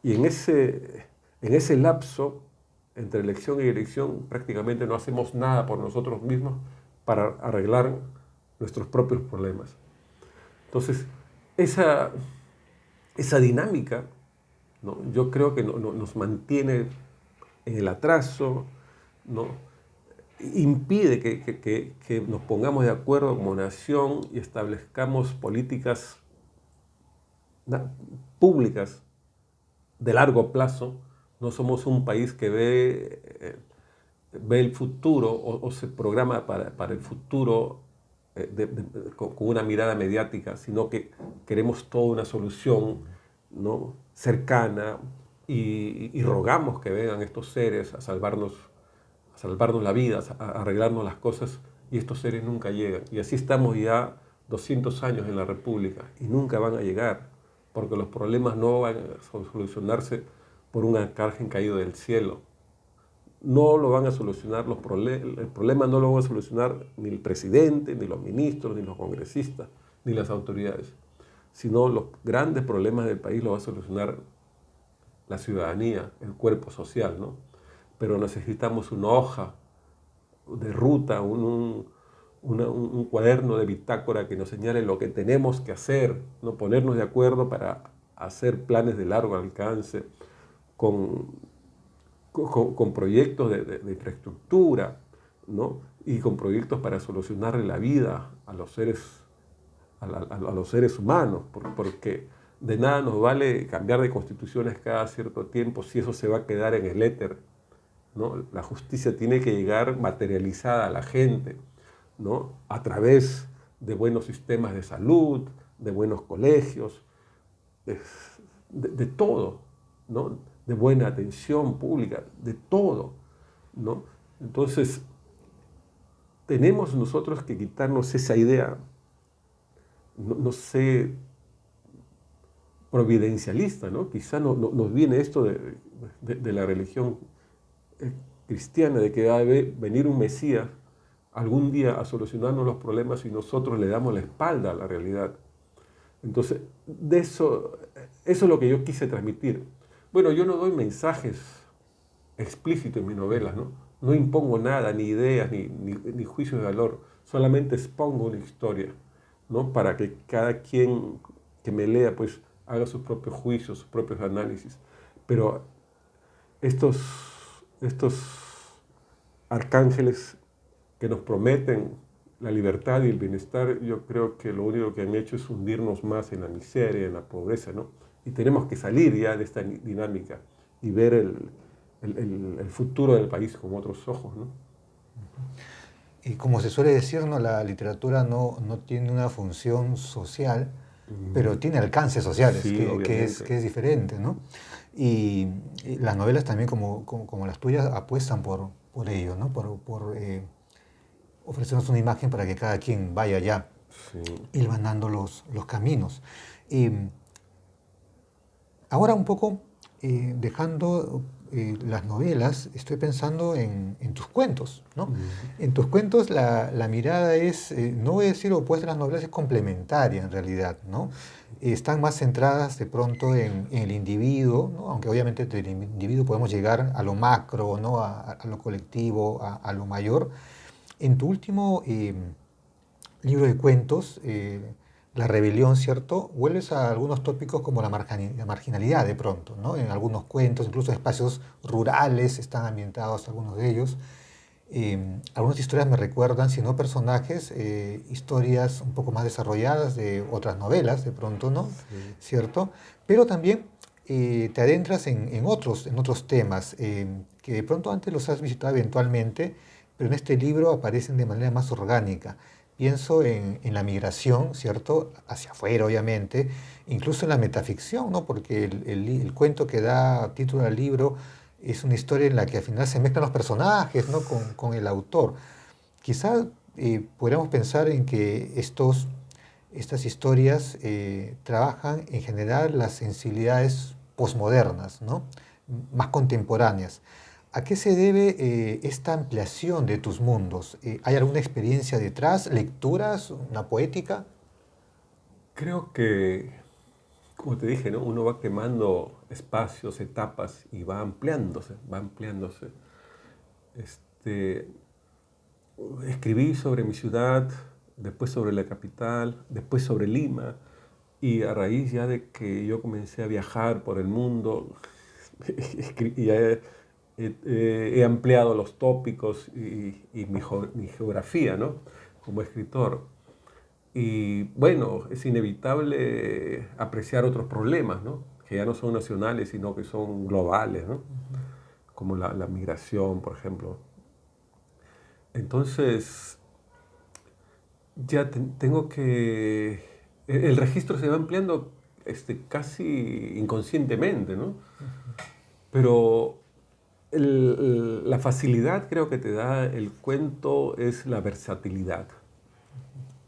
Y en ese lapso, entre elección y elección, prácticamente no hacemos nada por nosotros mismos para arreglar nuestros propios problemas. Entonces, esa dinámica, ¿no? Yo creo que nos mantiene en el atraso, ¿no? Impide que nos pongamos de acuerdo como nación y establezcamos políticas públicas de largo plazo. No somos un país que ve el futuro o se programa para el futuro con una mirada mediática, sino que queremos toda una solución, ¿no? Cercana y rogamos que vengan estos seres a salvarnos la vida, a arreglarnos las cosas, y estos seres nunca llegan. Y así estamos ya 200 años en la República y nunca van a llegar, porque los problemas no van a solucionarse por un arcángel caído del cielo. No lo van a solucionar el problema no lo van a solucionar ni el presidente, ni los ministros, ni los congresistas, ni las autoridades, sino los grandes problemas del país los va a solucionar la ciudadanía, el cuerpo social, ¿no? Pero necesitamos una hoja de ruta, un cuaderno de bitácora que nos señale lo que tenemos que hacer, ¿no? Ponernos de acuerdo para hacer planes de largo alcance con proyectos de infraestructura, ¿no? Y con proyectos para solucionarle la vida a los seres humanos, porque De nada nos vale cambiar de constituciones cada cierto tiempo si eso se va a quedar en el éter, ¿no? La justicia tiene que llegar materializada a la gente, ¿no? A través de buenos sistemas de salud, de buenos colegios, de todo, ¿no? De buena atención pública, de todo, ¿no? Entonces, tenemos nosotros que quitarnos esa idea, no sé, providencialista, ¿no? Quizá nos viene esto de la religión cristiana, de que va a venir un Mesías algún día a solucionarnos los problemas y nosotros le damos la espalda a la realidad. Entonces, eso es lo que yo quise transmitir. Bueno, yo no doy mensajes explícitos en mis novelas, ¿no? No impongo nada, ni ideas, ni juicios de valor, solamente expongo una historia, ¿no? Para que cada quien que me lea, pues, haga sus propios juicios, sus propios análisis. Pero estos arcángeles que nos prometen la libertad y el bienestar, yo creo que lo único que han hecho es hundirnos más en la miseria, en la pobreza, ¿no? Y tenemos que salir ya de esta dinámica y ver el futuro del país con otros ojos, ¿no? Y como se suele decir, ¿no? La literatura no tiene una función social, pero tiene alcances sociales, Sí, que es diferente, ¿no? Y las novelas también, como las tuyas, apuestan por ello, ¿no? Por ofrecernos una imagen para que cada quien vaya allá, Sí. hilvanando los caminos. Y ahora un poco, dejando las novelas, estoy pensando en tus cuentos, ¿no? En tus cuentos la mirada es, no voy a decir opuesta a las novelas, es complementaria en realidad, ¿no? Están más centradas de pronto en el individuo, ¿no? Aunque obviamente del individuo podemos llegar a lo macro, ¿no? A lo colectivo, a lo mayor. En tu último libro de cuentos, La rebelión, ¿cierto? Vuelves a algunos tópicos como la marginalidad de pronto, ¿no? En algunos cuentos, incluso espacios rurales están ambientados algunos de ellos. Algunas historias me recuerdan, si no personajes, historias un poco más desarrolladas de otras novelas, de pronto, ¿no? Sí. ¿Cierto? Pero también te adentras en otros temas que de pronto antes los has visitado eventualmente, pero en este libro aparecen de manera más orgánica. Pienso en la migración, ¿cierto? Hacia afuera, obviamente, incluso en la metaficción, ¿no? Porque el cuento que da título al libro es una historia en la que al final se mezclan los personajes, ¿no? Con el autor. Quizá podríamos pensar en que estas historias trabajan en general las sensibilidades posmodernas, ¿no? Más contemporáneas. ¿A qué se debe esta ampliación de tus mundos? ¿Hay alguna experiencia detrás? ¿Lecturas? ¿Una poética? Creo que, como te dije, ¿no? Uno va quemando espacios, etapas y va ampliándose, va ampliándose. Este, Escribí sobre mi ciudad, después sobre la capital, después sobre Lima, y a raíz ya de que yo comencé a viajar por el mundo, ya he ampliado los tópicos y mi geografía, ¿no? Como escritor. Y bueno, es inevitable apreciar otros problemas, ¿no? Que ya no son nacionales, sino que son globales, ¿no? Como la migración, por ejemplo. Entonces, ya tengo que... El registro se va ampliando casi inconscientemente, ¿no? Pero la facilidad creo que te da el cuento es la versatilidad,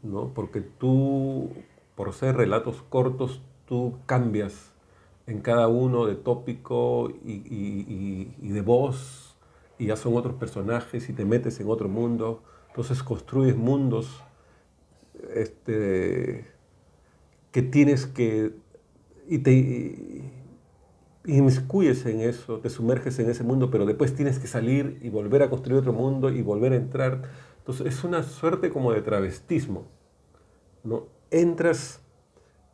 ¿no? Porque tú, por ser relatos cortos, tú cambias en cada uno de tópico y de voz, y ya son otros personajes y te metes en otro mundo. Entonces construyes mundos que tienes que... y te inmiscuyes en eso, te sumerges en ese mundo, pero después tienes que salir y volver a construir otro mundo y volver a entrar. Entonces es una suerte como de travestismo, ¿no? Entras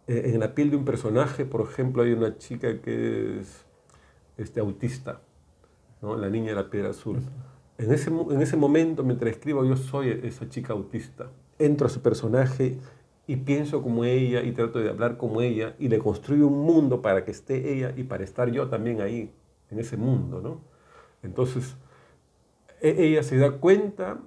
en la piel de un personaje. Por ejemplo, hay una chica que es autista, ¿no? La niña de la piedra azul. En ese momento, mientras escribo, yo soy esa chica autista. Entro a su personaje y pienso como ella y trato de hablar como ella y le construyo un mundo para que esté ella y para estar yo también ahí, en ese mundo, ¿no? Entonces, ella se da cuenta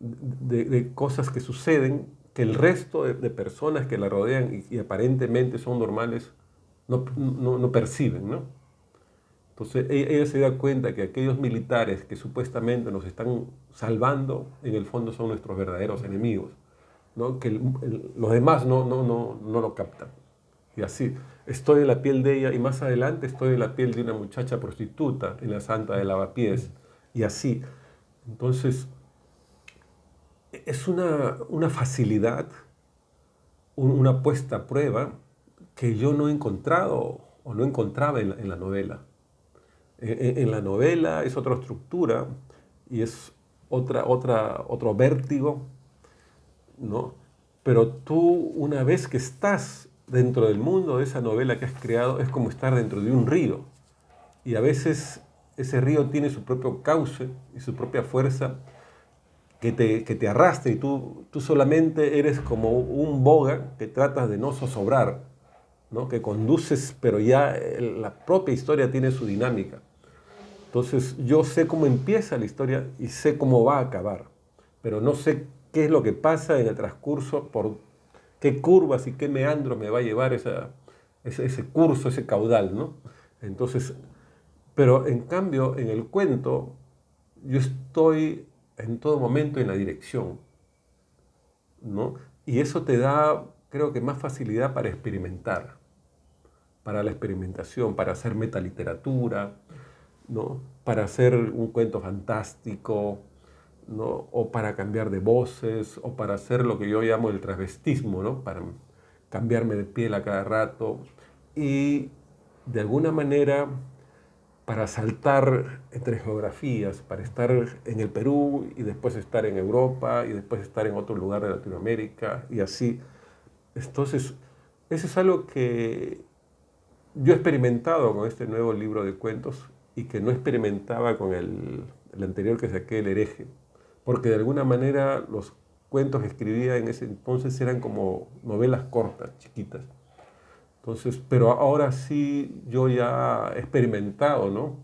de cosas que suceden que el resto de personas que la rodean y aparentemente son normales no perciben, ¿no? Entonces ella se da cuenta que aquellos militares que supuestamente nos están salvando, en el fondo son nuestros verdaderos enemigos, ¿no? Que los demás no lo captan. Y así, estoy en la piel de ella y más adelante estoy en la piel de una muchacha prostituta en la Santa de Lavapiés. Y así. Entonces, es una facilidad, una puesta a prueba que yo no he encontrado o no encontraba en la novela. En la novela es otra estructura y es otro vértigo, ¿no? Pero tú, una vez que estás dentro del mundo de esa novela que has creado, es como estar dentro de un río. Y a veces ese río tiene su propio cauce y su propia fuerza que te arrastra y tú solamente eres como un boga que tratas de no zozobrar, ¿no? Que conduces, pero ya la propia historia tiene su dinámica. Entonces yo sé cómo empieza la historia y sé cómo va a acabar, pero no sé qué es lo que pasa en el transcurso, por qué curvas y qué meandros me va a llevar ese curso, ese caudal, ¿no? Entonces, pero en cambio, en el cuento, yo estoy en todo momento en la dirección, ¿no? Y eso te da, creo que, más facilidad para experimentar, para la experimentación, para hacer metaliteratura, ¿no? Para hacer un cuento fantástico, ¿no? O para cambiar de voces, o para hacer lo que yo llamo el travestismo, ¿no? Para cambiarme de piel a cada rato y de alguna manera para saltar entre geografías, para estar en el Perú y después estar en Europa y después estar en otro lugar de Latinoamérica y así. Entonces, eso es algo que yo he experimentado con este nuevo libro de cuentos y que no experimentaba con el anterior que saqué, El hereje, porque de alguna manera los cuentos que escribía en ese entonces eran como novelas cortas, chiquitas. Entonces, pero ahora sí yo ya he experimentado, ¿no?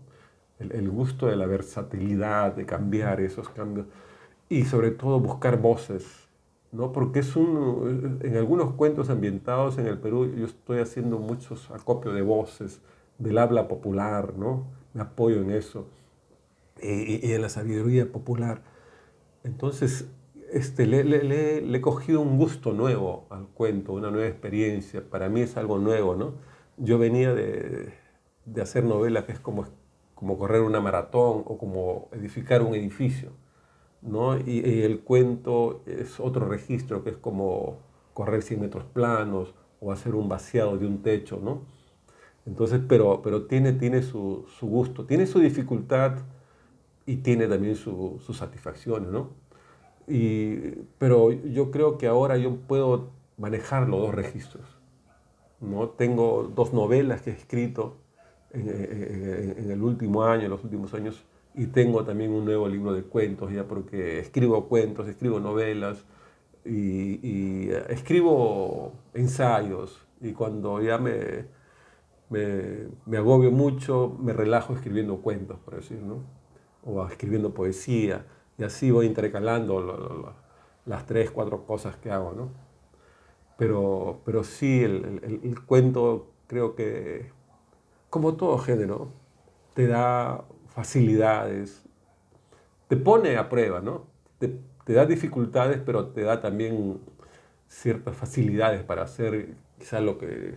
El gusto de la versatilidad, de cambiar esos cambios y sobre todo buscar voces, ¿no? Porque en algunos cuentos ambientados en el Perú yo estoy haciendo muchos acopios de voces, del habla popular, ¿no? Me apoyo en eso y en la sabiduría popular. Entonces, le he cogido un gusto nuevo al cuento, una nueva experiencia. Para mí es algo nuevo, ¿no? Yo venía de hacer novelas que es como correr una maratón o como edificar un edificio, ¿no? Y el cuento es otro registro que es como correr 100 metros planos o hacer un vaciado de un techo, ¿no? Entonces, pero tiene su gusto, tiene su dificultad y tiene también sus satisfacciones, ¿no? Pero yo creo que ahora yo puedo manejar los dos registros, ¿no? Tengo dos novelas que he escrito en el último año, en los últimos años, y tengo también un nuevo libro de cuentos, ya porque escribo cuentos, escribo novelas y escribo ensayos, y cuando ya me agobio mucho, me relajo escribiendo cuentos, por decir, ¿no? O escribiendo poesía, y así voy intercalando las tres, cuatro cosas que hago, ¿no? Pero sí, el cuento creo que, como todo género, te da facilidades, te pone a prueba, ¿no? Te da dificultades, pero te da también ciertas facilidades para hacer quizás lo que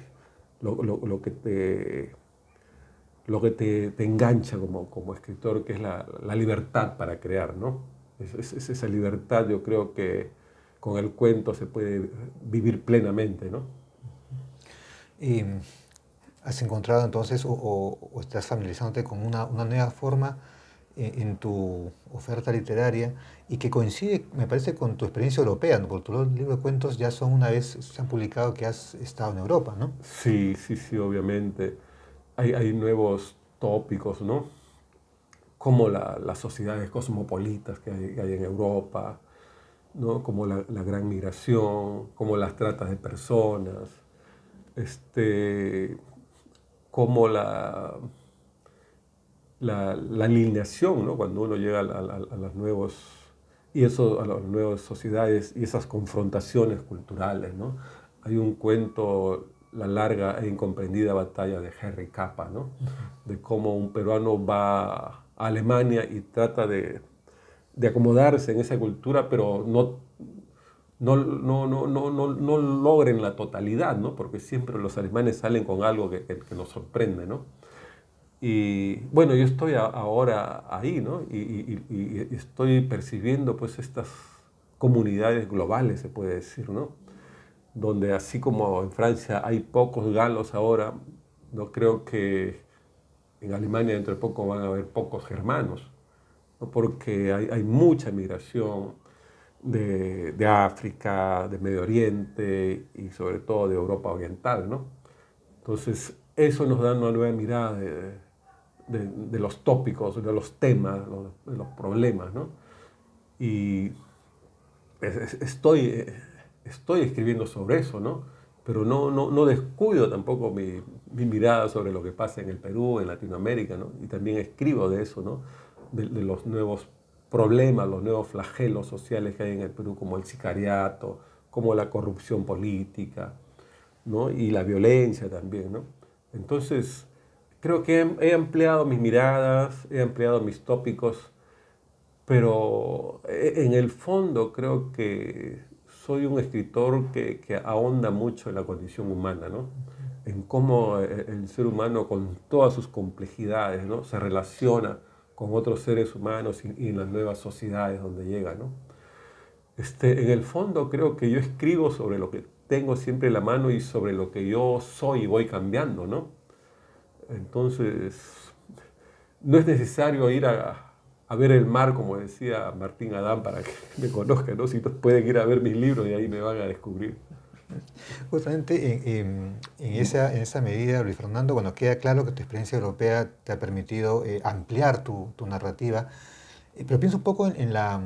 te engancha como escritor, que es la libertad para crear, ¿no? Es esa libertad, yo creo que con el cuento se puede vivir plenamente, ¿no? Y has encontrado entonces o estás familiarizándote con una nueva forma en tu oferta literaria y que coincide, me parece, con tu experiencia europea, ¿no? Porque tus libros de cuentos ya son una vez, se han publicado que has estado en Europa, ¿no? Sí, sí, sí, obviamente. Hay nuevos tópicos, ¿no? Como las sociedades cosmopolitas que hay en Europa, ¿no? Como la gran migración, como las tratas de personas, como la alineación, ¿no? Cuando uno llega a las a las nuevas sociedades y esas confrontaciones culturales, ¿no? Hay un cuento, La larga e incomprendida batalla de Henry Capa, ¿no? De cómo un peruano va a Alemania y trata de acomodarse en esa cultura, pero no logren la totalidad, ¿no? Porque siempre los alemanes salen con algo que nos sorprende, ¿no? Y bueno, yo estoy ahora ahí, ¿no? Y estoy percibiendo pues estas comunidades globales, se puede decir, ¿no? Donde así como en Francia hay pocos galos ahora, no creo que en Alemania dentro de poco van a haber pocos germanos, ¿no? Porque hay mucha migración de África, de Medio Oriente y sobre todo de Europa Oriental, ¿no? Entonces, eso nos da una nueva mirada de los tópicos, de los temas, de los problemas, ¿no? Y estoy escribiendo sobre eso, ¿no? Pero no descuido tampoco mi mirada sobre lo que pasa en el Perú, en Latinoamérica, ¿no? Y también escribo de eso, ¿no? De los nuevos problemas, los nuevos flagelos sociales que hay en el Perú, como el sicariato, como la corrupción política, ¿no? Y la violencia también, ¿no? Entonces, creo que he ampliado mis miradas, he ampliado mis tópicos, pero en el fondo creo que soy un escritor que ahonda mucho en la condición humana, ¿no? En cómo el ser humano con todas sus complejidades, ¿no? Se relaciona con otros seres humanos y en las nuevas sociedades donde llega, ¿no? En el fondo creo que yo escribo sobre lo que tengo siempre en la mano y sobre lo que yo soy y voy cambiando, ¿no? Entonces, no es necesario ir a ver el mar, como decía Martín Adán, para que me conozcan, ¿no? Si pueden ir a ver mis libros y ahí me van a descubrir. Justamente en esa medida, Luis Fernando, bueno, queda claro que tu experiencia europea te ha permitido ampliar tu narrativa, pero pienso un poco en la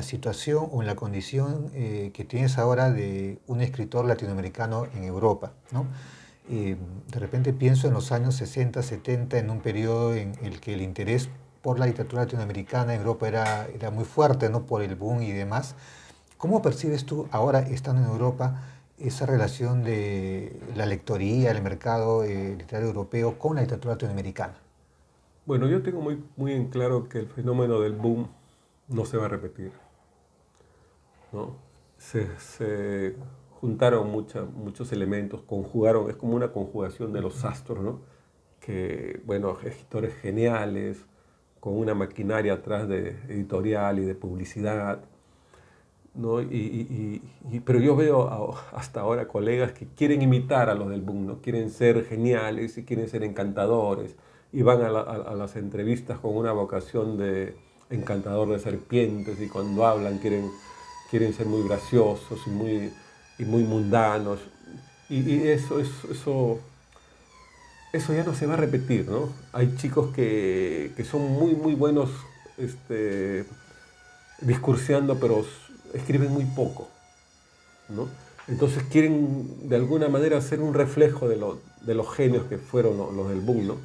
situación o en la condición que tienes ahora de un escritor latinoamericano en Europa, ¿no? De repente pienso en los años 60, 70, en un periodo en el que el interés por la literatura latinoamericana en Europa era muy fuerte, ¿no? Por el boom y demás. ¿Cómo percibes tú ahora, estando en Europa, esa relación de la lectoría, el mercado literario europeo con la literatura latinoamericana? Bueno, yo tengo muy en claro que el fenómeno del boom no se va a repetir, ¿no? Se juntaron muchos elementos, conjugaron, es como una conjugación de los astros, ¿no? Que, bueno, escritores geniales, con una maquinaria atrás de editorial y de publicidad, ¿no? Pero yo veo hasta ahora colegas que quieren imitar a los del boom, ¿no? Quieren ser geniales y quieren ser encantadores y van a las entrevistas con una vocación de encantador de serpientes y cuando hablan quieren ser muy graciosos y muy mundanos. Y eso ya no se va a repetir, ¿no? Hay chicos que son muy buenos discurseando, pero escriben muy poco, ¿no? Entonces quieren de alguna manera ser un reflejo de los genios que fueron los del boom, ¿no?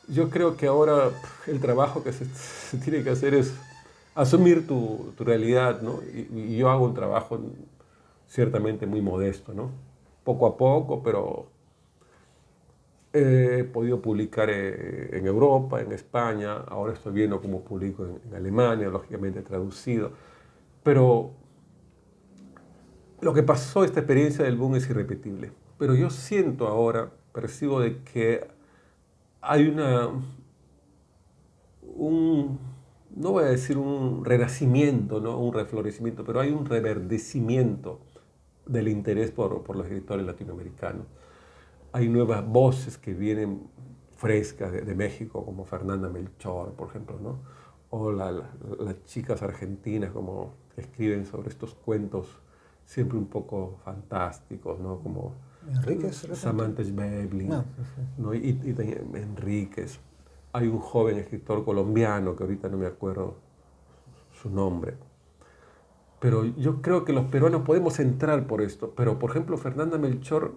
Yo creo que ahora el trabajo que se tiene que hacer es asumir tu realidad, ¿no? Y yo hago un trabajo ciertamente muy modesto, ¿no? Poco a poco, pero he podido publicar en Europa, en España, ahora estoy viendo cómo publico en Alemania, lógicamente traducido, pero lo que pasó, esta experiencia del boom es irrepetible. Pero yo siento ahora, percibo de que hay no voy a decir un renacimiento, ¿no? Un reflorecimiento, pero hay un reverdecimiento del interés por los escritores latinoamericanos. Hay nuevas voces que vienen frescas de México, como Fernanda Melchor, por ejemplo, ¿no? O las chicas argentinas como escriben sobre estos cuentos siempre un poco fantásticos, ¿no? Como Enríquez, ¿de repente? Samantha Schweblin, No, sí, sí. ¿no? Y también Enríquez. Hay un joven escritor colombiano que ahorita no me acuerdo su nombre, pero yo creo que los peruanos podemos entrar por esto. Pero, por ejemplo, Fernanda Melchor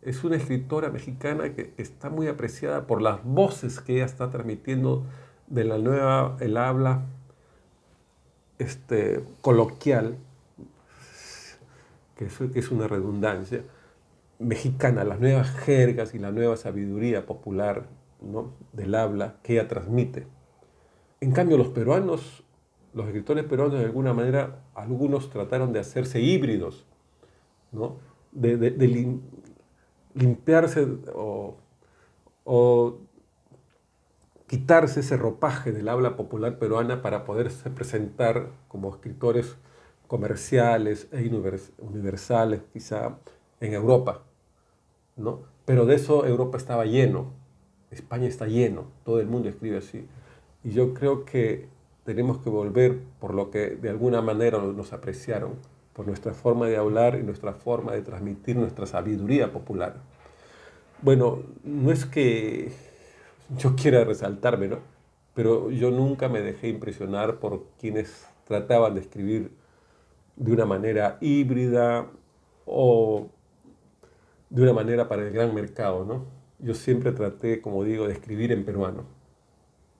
es una escritora mexicana que está muy apreciada por las voces que ella está transmitiendo de la nueva, el habla coloquial, que es una redundancia, mexicana, las nuevas jergas y la nueva sabiduría popular, ¿no?, del habla que ella transmite. En cambio, los peruanos, los escritores peruanos, de alguna manera, algunos trataron de hacerse híbridos, ¿no?, de limpiarse o quitarse ese ropaje del habla popular peruana para poderse presentar como escritores comerciales e universales, quizá en Europa, ¿no? Pero de eso Europa estaba lleno, España está lleno, todo el mundo escribe así. Y yo creo que tenemos que volver por lo que de alguna manera nos apreciaron, por nuestra forma de hablar y nuestra forma de transmitir nuestra sabiduría popular. Bueno, no es que yo quiera resaltarme, ¿no?, pero yo nunca me dejé impresionar por quienes trataban de escribir de una manera híbrida o de una manera para el gran mercado, ¿no? Yo siempre traté, como digo, de escribir en peruano,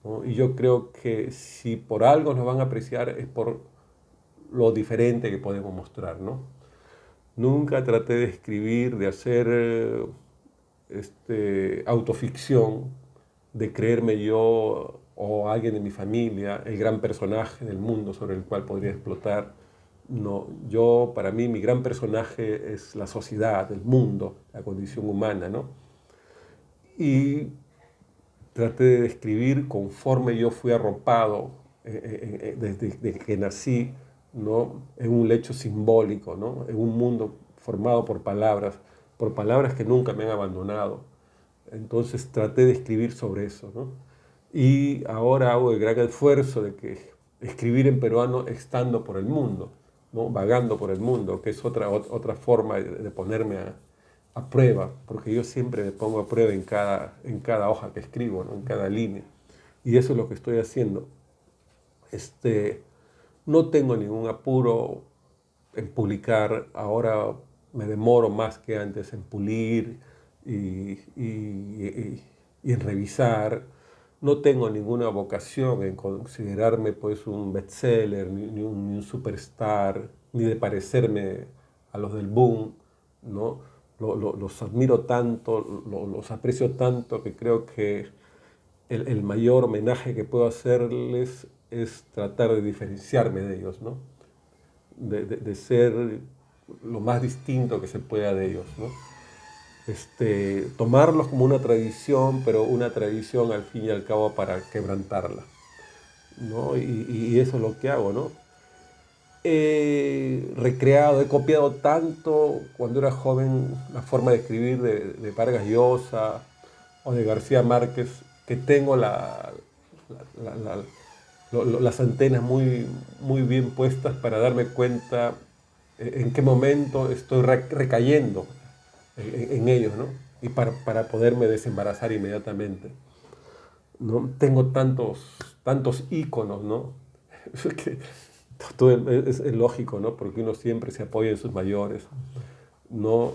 ¿no? Y yo creo que si por algo nos van a apreciar es por lo diferente que podemos mostrar, ¿no? Nunca traté de escribir, de hacer autoficción, de creerme yo o alguien de mi familia el gran personaje del mundo sobre el cual podría explotar. No, yo, para mí, mi gran personaje es la sociedad, el mundo, la condición humana, ¿no? Y traté de describir conforme yo fui arropado desde que nací, ¿no?, en un lecho simbólico, ¿no?, en un mundo formado por palabras que nunca me han abandonado. Entonces traté de escribir sobre eso, ¿no? Y ahora hago el gran esfuerzo de que escribir en peruano estando por el mundo, ¿no?, vagando por el mundo, que es otra forma de ponerme a prueba, porque yo siempre me pongo a prueba en cada hoja que escribo, ¿no?, en cada línea. Y eso es lo que estoy haciendo. No tengo ningún apuro en publicar. Ahora me demoro más que antes en pulir y en revisar. No tengo ninguna vocación en considerarme pues un bestseller, ni un superstar, ni de parecerme a los del boom, ¿no? Los admiro tanto, los aprecio tanto, que creo que el mayor homenaje que puedo hacerles es tratar de diferenciarme de ellos, ¿no? De ser lo más distinto que se pueda de ellos, ¿no? Tomarlos como una tradición, pero una tradición al fin y al cabo para quebrantarla, ¿no? Y eso es lo que hago, ¿no? He recreado, he copiado tanto cuando era joven la forma de escribir de Vargas Llosa o de García Márquez, que tengo las antenas muy, muy bien puestas para darme cuenta en qué momento estoy recayendo en ellos, ¿no? Y para poderme desembarazar inmediatamente, ¿no? Tengo tantos íconos, ¿no? Todo es lógico, ¿no? Porque uno siempre se apoya en sus mayores. No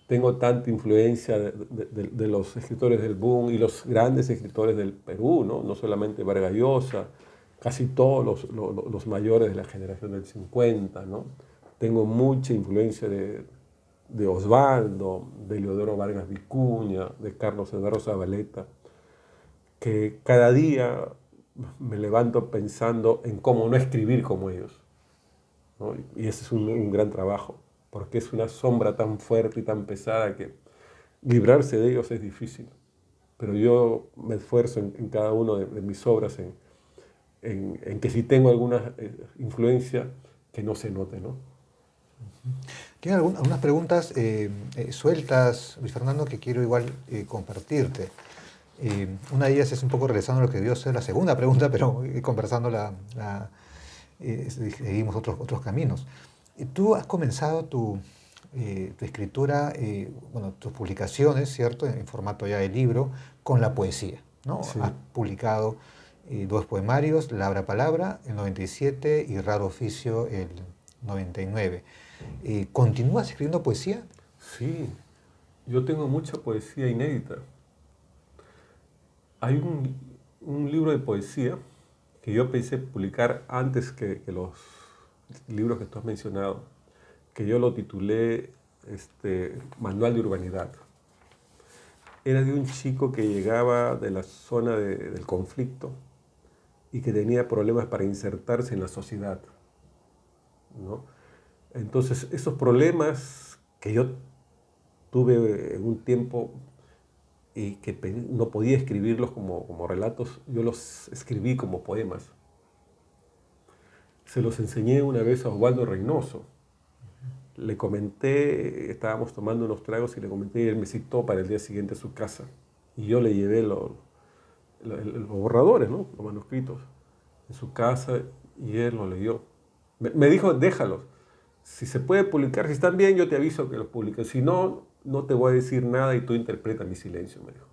tengo tanta influencia de los escritores del boom y los grandes escritores del Perú, ¿no? No solamente Vargas Llosa, casi todos los mayores de la generación del 50, ¿no? Tengo mucha influencia de Osvaldo, de Leodoro Vargas Vicuña, de Carlos Eduardo Zavaleta, que cada día me levanto pensando en cómo no escribir como ellos, ¿no? Y ese es un gran trabajo, porque es una sombra tan fuerte y tan pesada que librarse de ellos es difícil. Pero yo me esfuerzo en cada una de mis obras en que si tengo alguna influencia, que no se note, ¿no? Tiene algunas preguntas sueltas, Luis Fernando, que quiero igual compartirte. Una de ellas es un poco regresando a lo que debió ser la segunda pregunta, pero conversando seguimos otros caminos. Tú has comenzado tu escritura, bueno, tus publicaciones, ¿cierto?, en formato ya de libro, con la poesía, ¿no? Sí. Has publicado 2 poemarios, Labra Palabra, el 97, y Raro Oficio, el 1999. ¿Continúas escribiendo poesía? Sí, yo tengo mucha poesía inédita. Hay un libro de poesía que yo pensé publicar antes que los libros que tú has mencionado, que yo lo titulé Manual de Urbanidad. Era de un chico que llegaba de la zona del conflicto y que tenía problemas para insertarse en la sociedad, ¿no? Entonces, esos problemas que yo tuve en un tiempo y que no podía escribirlos como relatos, yo los escribí como poemas. Se los enseñé una vez a Osvaldo Reynoso. Le comenté, estábamos tomando unos tragos y le comenté y él me citó para el día siguiente a su casa. Y yo le llevé los borradores, ¿no? Los manuscritos, en su casa y él los leyó. Me dijo, déjalos. Si se puede publicar, si están bien, yo te aviso que los publiques. Si no, no te voy a decir nada y tú interpreta mi silencio, me dijo.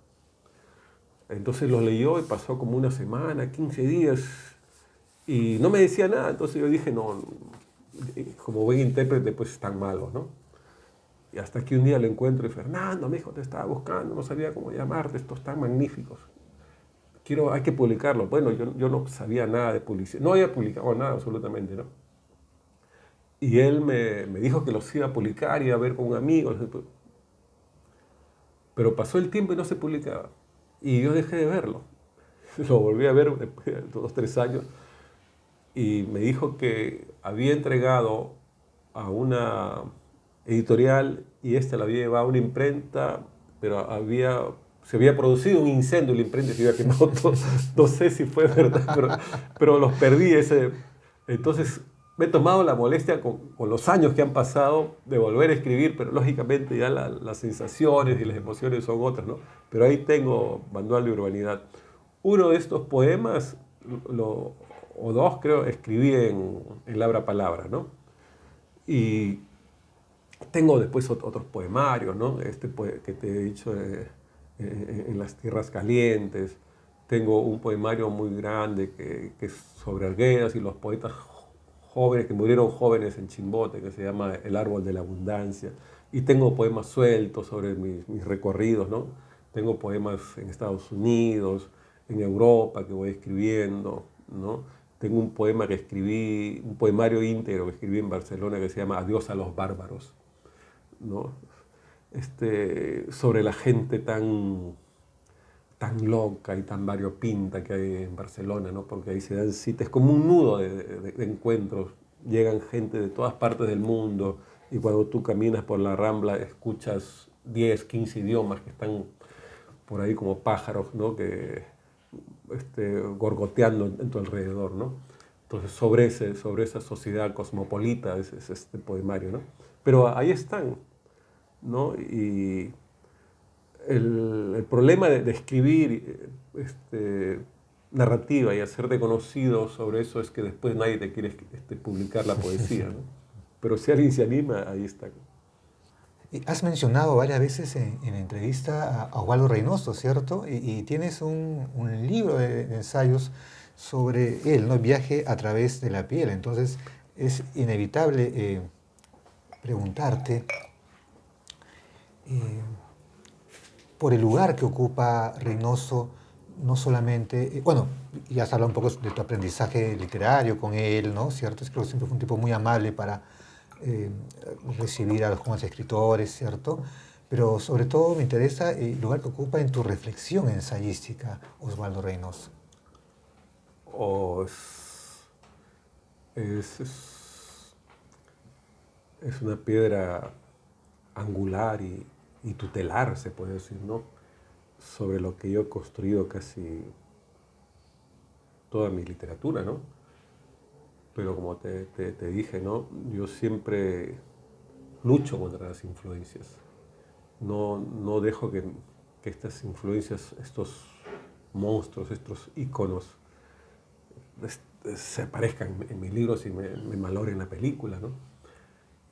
Entonces los leyó y pasó como una semana, 15 días y no me decía nada. Entonces yo dije, no, como buen intérprete, pues están malos, ¿no? Y hasta que un día lo encuentro y Fernando, mi hijo, te estaba buscando, no sabía cómo llamarte, estos están magníficos. Hay que publicarlo. Bueno, yo no sabía nada de publicidad, no había publicado nada absolutamente, ¿no? Y él me dijo que los iba a publicar, iba a ver con un amigo. Pero pasó el tiempo y no se publicaba. Y yo dejé de verlo. Lo volví a ver después de 2 o 3 años. Y me dijo que había entregado a una editorial y esta la había llevado a una imprenta, pero se había producido un incendio en la imprenta y se había quemado todo. No sé si fue verdad, pero los perdí. Entonces me he tomado la molestia con los años que han pasado de volver a escribir, pero lógicamente ya las sensaciones y las emociones son otras, ¿no? Pero ahí tengo Manual de Urbanidad. Uno de estos poemas, o 2 creo, escribí en Labra Palabra, ¿no? Y tengo después otros poemarios, ¿no? Que te he dicho, en las tierras calientes. Tengo un poemario muy grande que es sobre Arguedas y los poetas jóvenes que murieron jóvenes en Chimbote, que se llama El árbol de la abundancia. Y tengo poemas sueltos sobre mis recorridos, ¿no? Tengo poemas en Estados Unidos, en Europa que voy escribiendo, ¿no? Tengo un poema que escribí, un poemario íntegro que escribí en Barcelona que se llama Adiós a los bárbaros, ¿no? Sobre la gente tan loca y tan variopinta que hay en Barcelona, ¿no? Porque ahí se dan citas, es como un nudo de encuentros. Llegan gente de todas partes del mundo y cuando tú caminas por la Rambla escuchas 10, 15 idiomas que están por ahí como pájaros, ¿no? Que gorgoteando en tu alrededor, ¿no? Entonces, sobre esa sociedad cosmopolita es este poemario, ¿no? Pero ahí están, ¿no? Y el problema de escribir narrativa y hacerte conocido sobre eso es que después nadie te quiere publicar la poesía, ¿no? Pero si alguien se anima, ahí está. Has mencionado varias veces en la entrevista a Osvaldo Reynoso, ¿cierto? Y tienes un libro de ensayos sobre él, ¿no? Viaje a través de la piel. Entonces es inevitable preguntarte por el lugar que ocupa Reynoso, no solamente, bueno, ya has hablado un poco de tu aprendizaje literario con él, ¿no? ¿Cierto? Es que siempre fue un tipo muy amable para eh, recibir a los jóvenes escritores, ¿cierto? Pero sobre todo me interesa el lugar que ocupa en tu reflexión ensayística, Osvaldo Reynoso. Oh, es una piedra angular y tutelar, se puede decir, ¿no? Sobre lo que yo he construido casi toda mi literatura, ¿no? Pero como te dije, ¿no? Yo siempre lucho contra las influencias. No dejo que estas influencias, estos monstruos, estos íconos, se aparezcan en mis libros y me malogren la película, ¿no?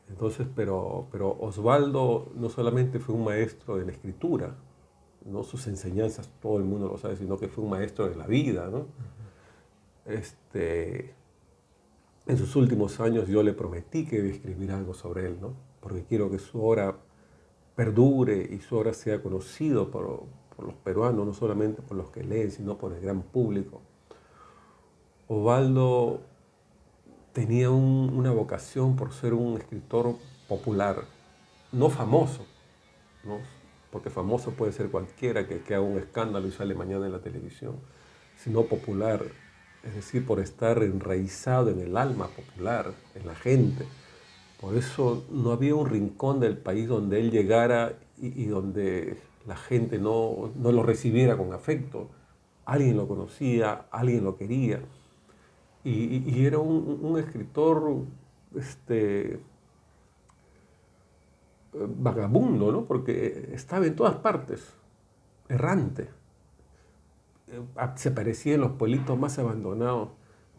Entonces, pero Osvaldo no solamente fue un maestro de la escritura, ¿no? Sus enseñanzas todo el mundo lo sabe, sino que fue un maestro de la vida, ¿no? en sus últimos años yo le prometí que iba a escribir algo sobre él, ¿no? Porque quiero que su obra perdure y su obra sea conocido por los peruanos, no solamente por los que leen, sino por el gran público. Osvaldo tenía una vocación por ser un escritor popular, no famoso, ¿no? Porque famoso puede ser cualquiera que haga un escándalo y sale mañana en la televisión, sino popular, es decir, por estar enraizado en el alma popular, en la gente. Por eso no había un rincón del país donde él llegara y donde la gente no lo recibiera con afecto. Alguien lo conocía, alguien lo quería. Y era un escritor vagabundo, ¿no? Porque estaba en todas partes, errante. Se aparecía en los pueblitos más abandonados.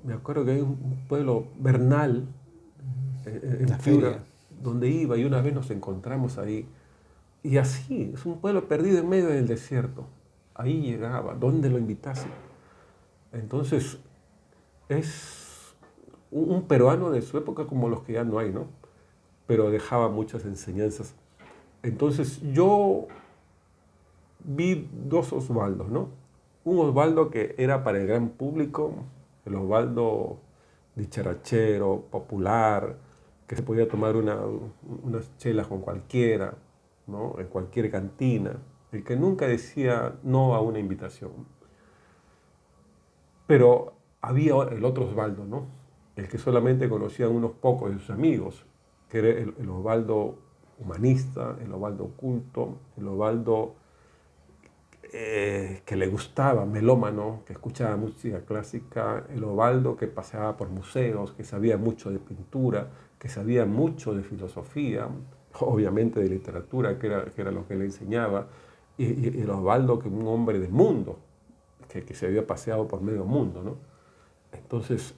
Me acuerdo que hay un pueblo, Bernal, en La Piura, feria. donde iba y una vez nos encontramos ahí. Y así, es un pueblo perdido en medio del desierto. Ahí llegaba, donde lo invitase. Entonces, es un peruano de su época como los que ya no hay, ¿no? Pero dejaba muchas enseñanzas. Entonces, yo vi dos Osvaldos, ¿no? Un Osvaldo que era para el gran público, el Osvaldo dicharachero, popular, que se podía tomar unas chelas con cualquiera, ¿no? En cualquier cantina, el que nunca decía no a una invitación. Pero había el otro Osvaldo, ¿no? El que solamente conocían unos pocos de sus amigos, que era el Osvaldo humanista, el Osvaldo culto, el Osvaldo que le gustaba, melómano, que escuchaba música clásica, el Osvaldo que paseaba por museos, que sabía mucho de pintura, que sabía mucho de filosofía, obviamente de literatura, que era lo que le enseñaba, y el Osvaldo que un hombre del mundo, que se había paseado por medio mundo, ¿no? Entonces,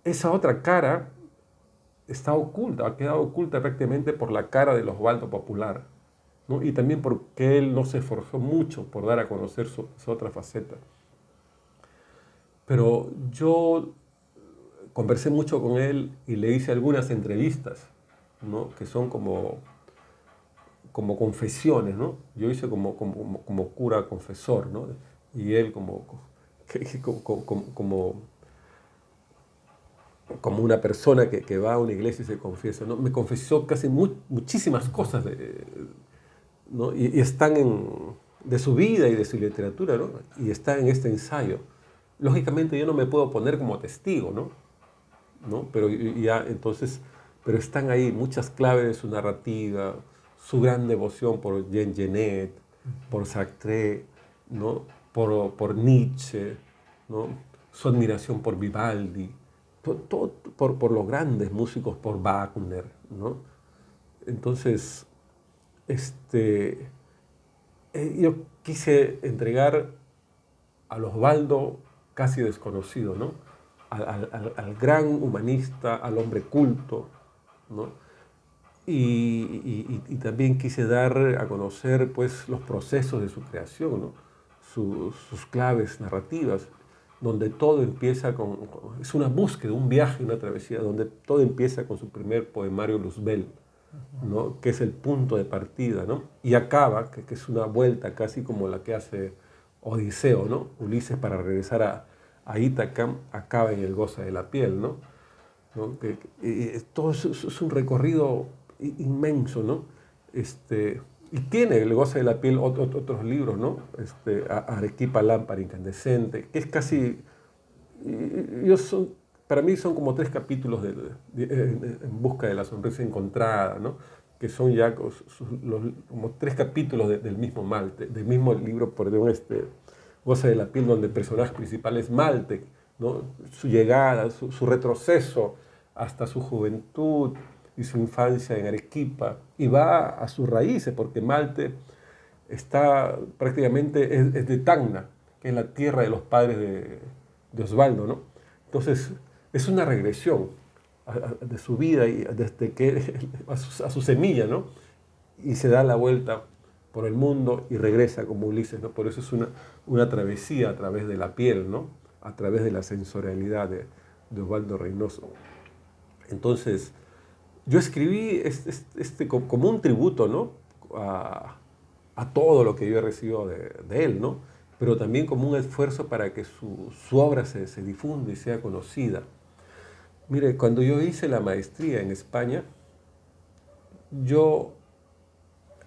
esa otra cara está oculta, ha quedado oculta prácticamente por la cara del Osvaldo popular, ¿no? Y también porque él no se esforzó mucho por dar a conocer su otra faceta. Pero yo conversé mucho con él y le hice algunas entrevistas, ¿no? Que son como confesiones, ¿no? Yo hice como cura confesor, ¿no? Y él como una persona que va a una iglesia y se confiesa, ¿no? Me confesó casi muchísimas cosas, ¿no? Y están de su vida y de su literatura, ¿no? Y está en este ensayo. Lógicamente yo no me puedo poner como testigo, ¿no? Pero ya entonces, pero están ahí muchas claves de su narrativa, su gran devoción por Jean Genet, por Sartre, ¿no? Por Nietzsche, ¿no? Su admiración por Vivaldi, todo por los grandes músicos, por Wagner, ¿no? Entonces, yo quise entregar al Osvaldo casi desconocido, ¿no? Al gran humanista, al hombre culto, ¿no? Y también quise dar a conocer pues, los procesos de su creación, ¿no? Sus claves narrativas, donde todo empieza es una búsqueda, un viaje, una travesía, donde todo empieza con su primer poemario Luzbel, ¿no? Que es el punto de partida, ¿no? Y acaba, que es una vuelta casi como la que hace Odiseo, ¿no? Ulises para regresar a Ítaca, acaba en el Goza de la piel, ¿no? Todo es un recorrido inmenso, ¿no? Y tiene el Goza de la piel otros libros, ¿no? Arequipa, lámpara incandescente, que es casi, para mí son como 3 capítulos en busca de la sonrisa encontrada, ¿no? Que son ya como 3 capítulos del mismo Malte, del mismo libro, perdón, Goza de la piel, donde el personaje principal es Malte, ¿no? Su llegada, su retroceso hasta su juventud y su infancia en Arequipa, y va a sus raíces, porque Malte está prácticamente, es de Tacna, que es la tierra de los padres de Osvaldo, ¿no? Entonces, es una regresión de su vida y desde que a su semilla, ¿no? Y se da la vuelta por el mundo y regresa como Ulises, ¿no? Por eso es una travesía a través de la piel, ¿no? A través de la sensorialidad de Osvaldo Reynoso. Entonces, yo escribí como un tributo, ¿no? a todo lo que yo he recibido de él, ¿no? Pero también como un esfuerzo para que su obra se difunda y sea conocida. Mire, cuando yo hice la maestría en España, yo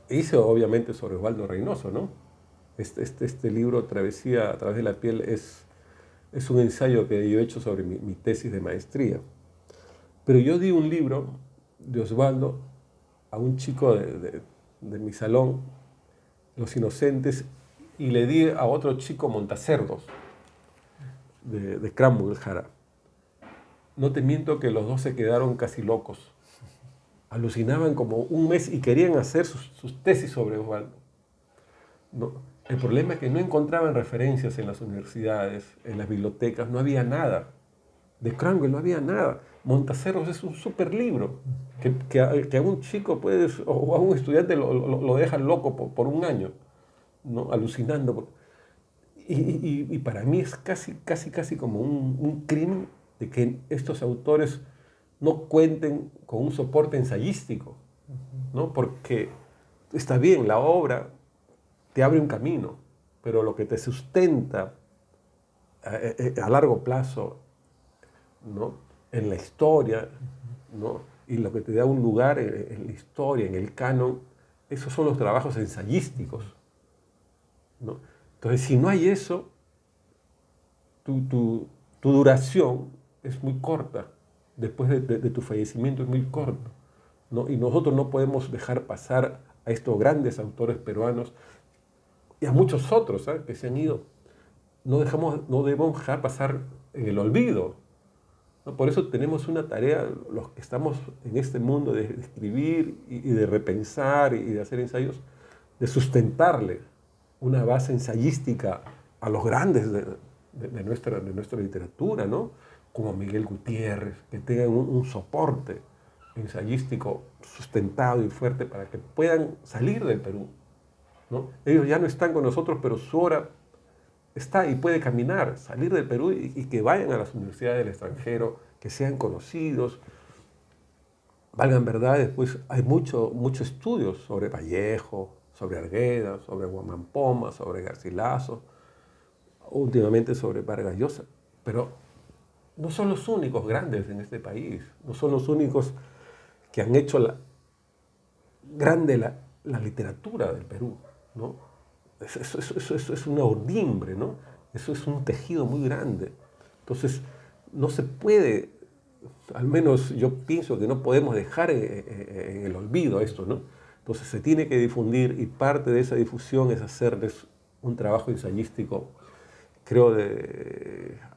hice obviamente sobre Osvaldo Reynoso, ¿no? Este libro, Travesía a través de la piel, es un ensayo que yo he hecho sobre mi tesis de maestría. Pero yo di un libro de Osvaldo a un chico de mi salón, Los Inocentes, y le di a otro chico Montacerdos, de Cranbrook Jara. No te miento que los dos se quedaron casi locos. Alucinaban como un mes y querían hacer sus tesis sobre Osvaldo. No, el problema es que no encontraban referencias en las universidades, en las bibliotecas, no había nada. De Cranwell no había nada. Montacerros es un súper libro que a un chico o a un estudiante lo deja loco por un año, ¿no? Alucinando. Y para mí es casi como un crimen de que estos autores no cuenten con un soporte ensayístico, ¿no? Porque está bien, la obra te abre un camino, pero lo que te sustenta a largo plazo, ¿no? En la historia, ¿no? Y lo que te da un lugar en la historia, en el canon, esos son los trabajos ensayísticos, ¿no? Entonces, si no hay eso, tu duración es muy corta. Después de tu fallecimiento es muy corto, ¿no? Y nosotros no podemos dejar pasar a estos grandes autores peruanos y a muchos otros, ¿eh? Que se han ido. No debemos dejar pasar en el olvido, ¿no? Por eso tenemos una tarea, los que estamos en este mundo de escribir y de repensar y de hacer ensayos, de sustentarle una base ensayística a los grandes de nuestra literatura, ¿no? Como Miguel Gutiérrez, que tengan un soporte ensayístico sustentado y fuerte para que puedan salir del Perú, ¿no? Ellos ya no están con nosotros, pero su obra está y puede caminar, salir del Perú y que vayan a las universidades del extranjero, que sean conocidos. Valgan verdad, después hay mucho estudios sobre Vallejo, sobre Arguedas, sobre Huamampoma, sobre Garcilaso, últimamente sobre Vargas Llosa, pero no son los únicos grandes en este país, no son los únicos que han hecho grande la literatura del Perú, ¿no? Eso es una urdimbre, ¿no? Eso es un tejido muy grande. Entonces, no se puede, al menos yo pienso que no podemos dejar en el olvido esto, ¿no? Entonces se tiene que difundir y parte de esa difusión es hacerles un trabajo ensayístico, creo,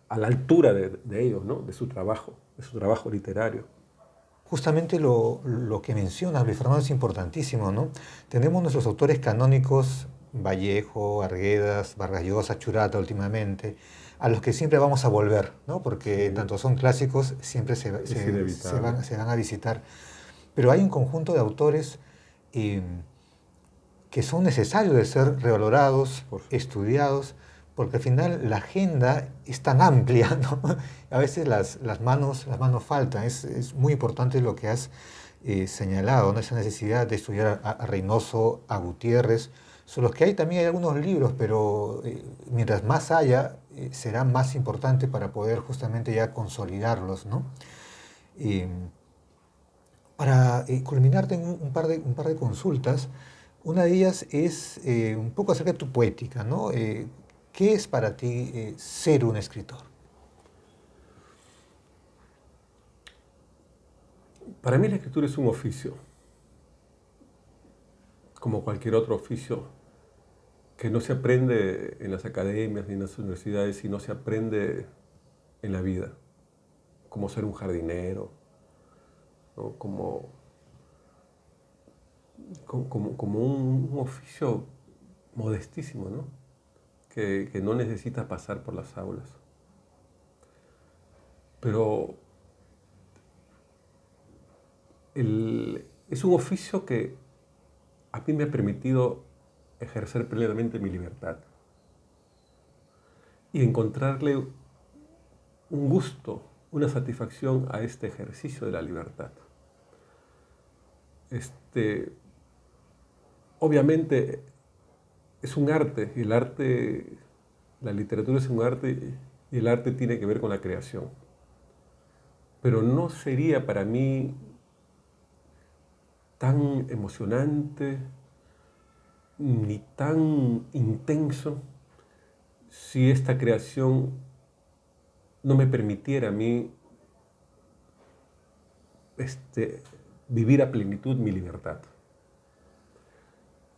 a la altura de ellos, ¿no? De su trabajo literario. Justamente lo que menciona Luis Fernando es importantísimo, ¿no? Tenemos nuestros autores canónicos, Vallejo, Arguedas, Vargas Llosa, Churata últimamente, a los que siempre vamos a volver, ¿no? Porque tanto son clásicos, siempre se van a visitar. Pero hay un conjunto de autores que son necesarios de ser revalorados, estudiados, porque al final la agenda es tan amplia, ¿no? A veces las manos faltan. Es muy importante lo que has señalado, ¿no? Esa necesidad de estudiar a Reynoso, a Gutiérrez. Sobre los que también hay algunos libros, pero mientras más haya, será más importante para poder justamente ya consolidarlos, ¿no? Para culminar, tengo un par de consultas. Una de ellas es un poco acerca de tu poética, ¿no? ¿Qué es para ti ser un escritor? Para mí la escritura es un oficio, como cualquier otro oficio, que no se aprende en las academias ni en las universidades, sino se aprende en la vida, como ser un jardinero, ¿no? Como un oficio modestísimo, ¿no? Que no necesita pasar por las aulas. Pero es un oficio que a mí me ha permitido ejercer plenamente mi libertad y encontrarle un gusto una satisfacción a este ejercicio de la libertad. Obviamente es un arte, y la literatura es un arte, y el arte tiene que ver con la creación. Pero no sería para mí tan emocionante ni tan intenso si esta creación no me permitiera a mí vivir a plenitud mi libertad.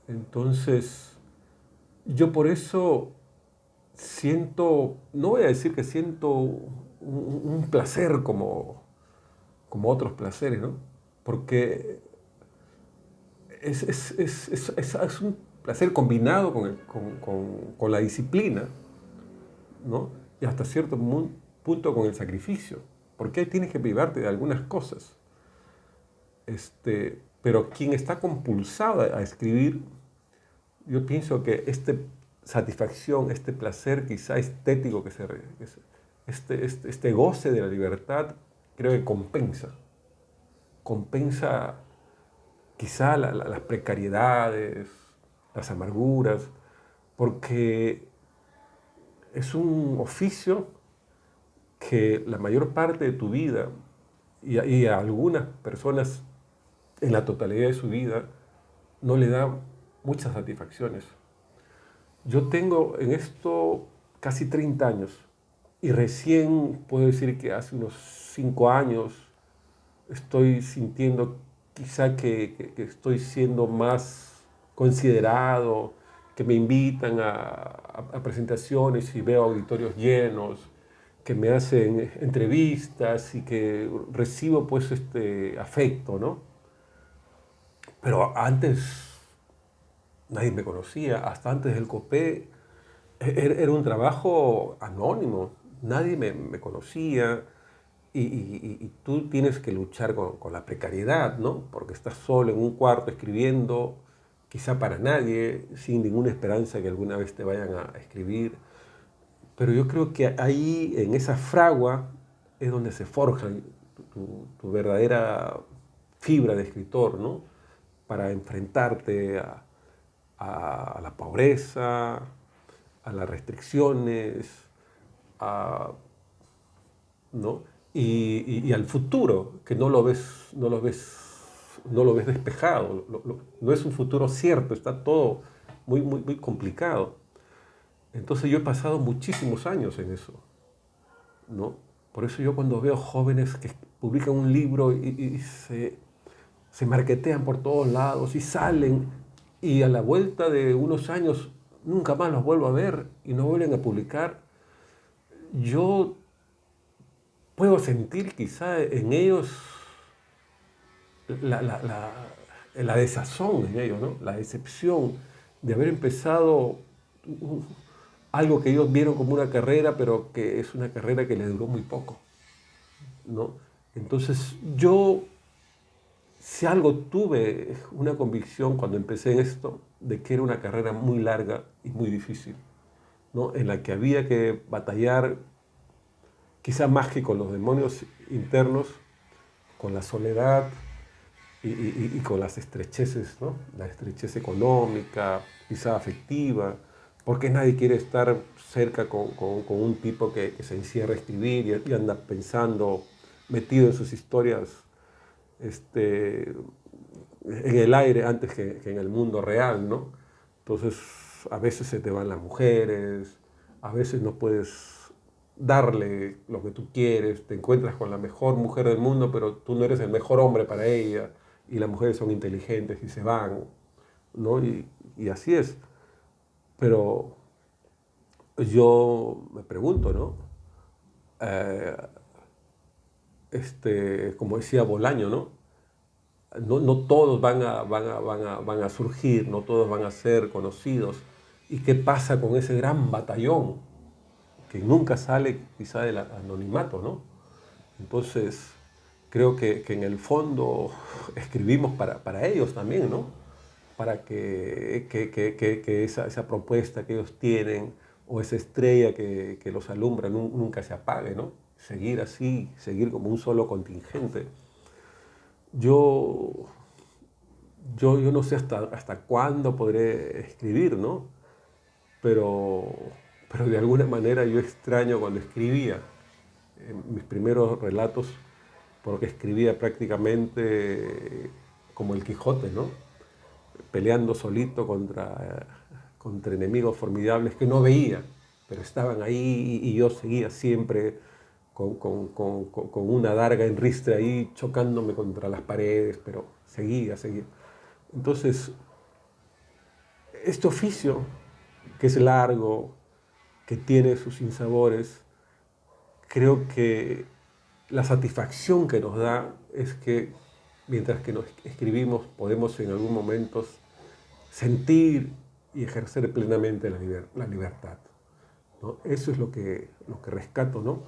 Entonces, yo por eso siento, no voy a decir que siento un placer como otros placeres, ¿no? Porque es un placer combinado con la disciplina, ¿no? Y hasta cierto punto con el sacrificio, porque tienes que privarte de algunas cosas. Pero quien está compulsado a escribir, yo pienso que esta satisfacción, este placer quizá estético, este goce de la libertad, creo que compensa quizá las precariedades, las amarguras, porque es un oficio que la mayor parte de tu vida, y a algunas personas en la totalidad de su vida, no le da muchas satisfacciones. Yo tengo en esto casi 30 años y recién puedo decir que hace unos 5 años estoy sintiendo quizá que estoy siendo más considerado, que me invitan a presentaciones y veo auditorios llenos, que me hacen entrevistas y que recibo pues afecto, ¿no? Pero antes nadie me conocía, hasta antes del COPE era un trabajo anónimo, nadie me conocía y tú tienes que luchar con la precariedad, ¿no? Porque estás solo en un cuarto escribiendo, quizá para nadie, sin ninguna esperanza que alguna vez te vayan a escribir. Pero yo creo que ahí, en esa fragua, es donde se forja tu verdadera fibra de escritor, ¿no? Para enfrentarte a la pobreza, a las restricciones, ¿no? Y al futuro, que no lo ves despejado, no es un futuro cierto, está todo muy, muy, muy complicado. Entonces yo he pasado muchísimos años en eso, ¿no? Por eso yo cuando veo jóvenes que publican un libro y se marketean por todos lados y salen y a la vuelta de unos años nunca más los vuelvo a ver y no vuelven a publicar, yo puedo sentir quizá en ellos la desazón en ellos, ¿no? La decepción de haber empezado algo que ellos vieron como una carrera, pero que es una carrera que les duró muy poco, ¿no? Entonces yo, si algo tuve una convicción cuando empecé en esto, de que era una carrera muy larga y muy difícil, ¿no? En la que había que batallar quizá más que con los demonios internos, con la soledad y con las estrecheces, ¿no? La estrechez económica, quizá afectiva, porque nadie quiere estar cerca con un tipo que se encierra a escribir y anda pensando, metido en sus historias en el aire antes que en el mundo real, ¿no? Entonces, a veces se te van las mujeres, a veces no puedes darle lo que tú quieres, te encuentras con la mejor mujer del mundo, pero tú no eres el mejor hombre para ella, y las mujeres son inteligentes y se van, ¿no? Y así es. Pero yo me pregunto, ¿no? Eh, como decía Bolaño, ¿no? No todos van a surgir, no todos van a ser conocidos. ¿Y qué pasa con ese gran batallón que nunca sale quizá del anonimato, ¿no? Entonces, creo que en el fondo escribimos para ellos también, ¿no? Para que esa propuesta que ellos tienen o esa estrella que los alumbra nunca se apague, ¿no? seguir así, seguir como un solo contingente. Yo, yo no sé hasta cuándo podré escribir, ¿no? Pero, pero de alguna manera yo extraño cuando escribía mis primeros relatos, porque escribía prácticamente como el Quijote, ¿no? Peleando solito contra enemigos formidables que no veía, pero estaban ahí y yo seguía siempre con una adarga en ristre ahí, chocándome contra las paredes, pero seguía. Entonces, este oficio, que es largo, que tiene sus sinsabores, creo que la satisfacción que nos da es que mientras que nos escribimos podemos en algún momento sentir y ejercer plenamente la libertad, ¿no? Eso es lo que rescato, ¿no?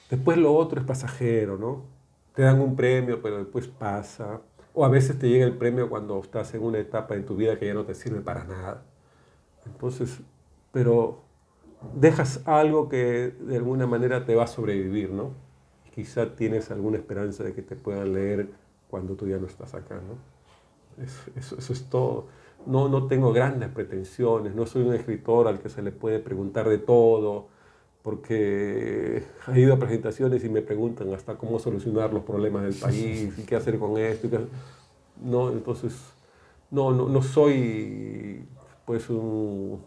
Después lo otro es pasajero, ¿no? Te dan un premio, pero después pasa. O a veces te llega el premio cuando estás en una etapa de tu vida que ya no te sirve para nada. Entonces, pero dejas algo que de alguna manera te va a sobrevivir, ¿no? Quizá tienes alguna esperanza de que te puedan leer cuando tú ya no estás acá, ¿no? Eso es todo. No tengo grandes pretensiones, no soy un escritor al que se le puede preguntar de todo, porque he ido a presentaciones y me preguntan hasta cómo solucionar los problemas del país y qué hacer con esto. No, entonces, no soy pues un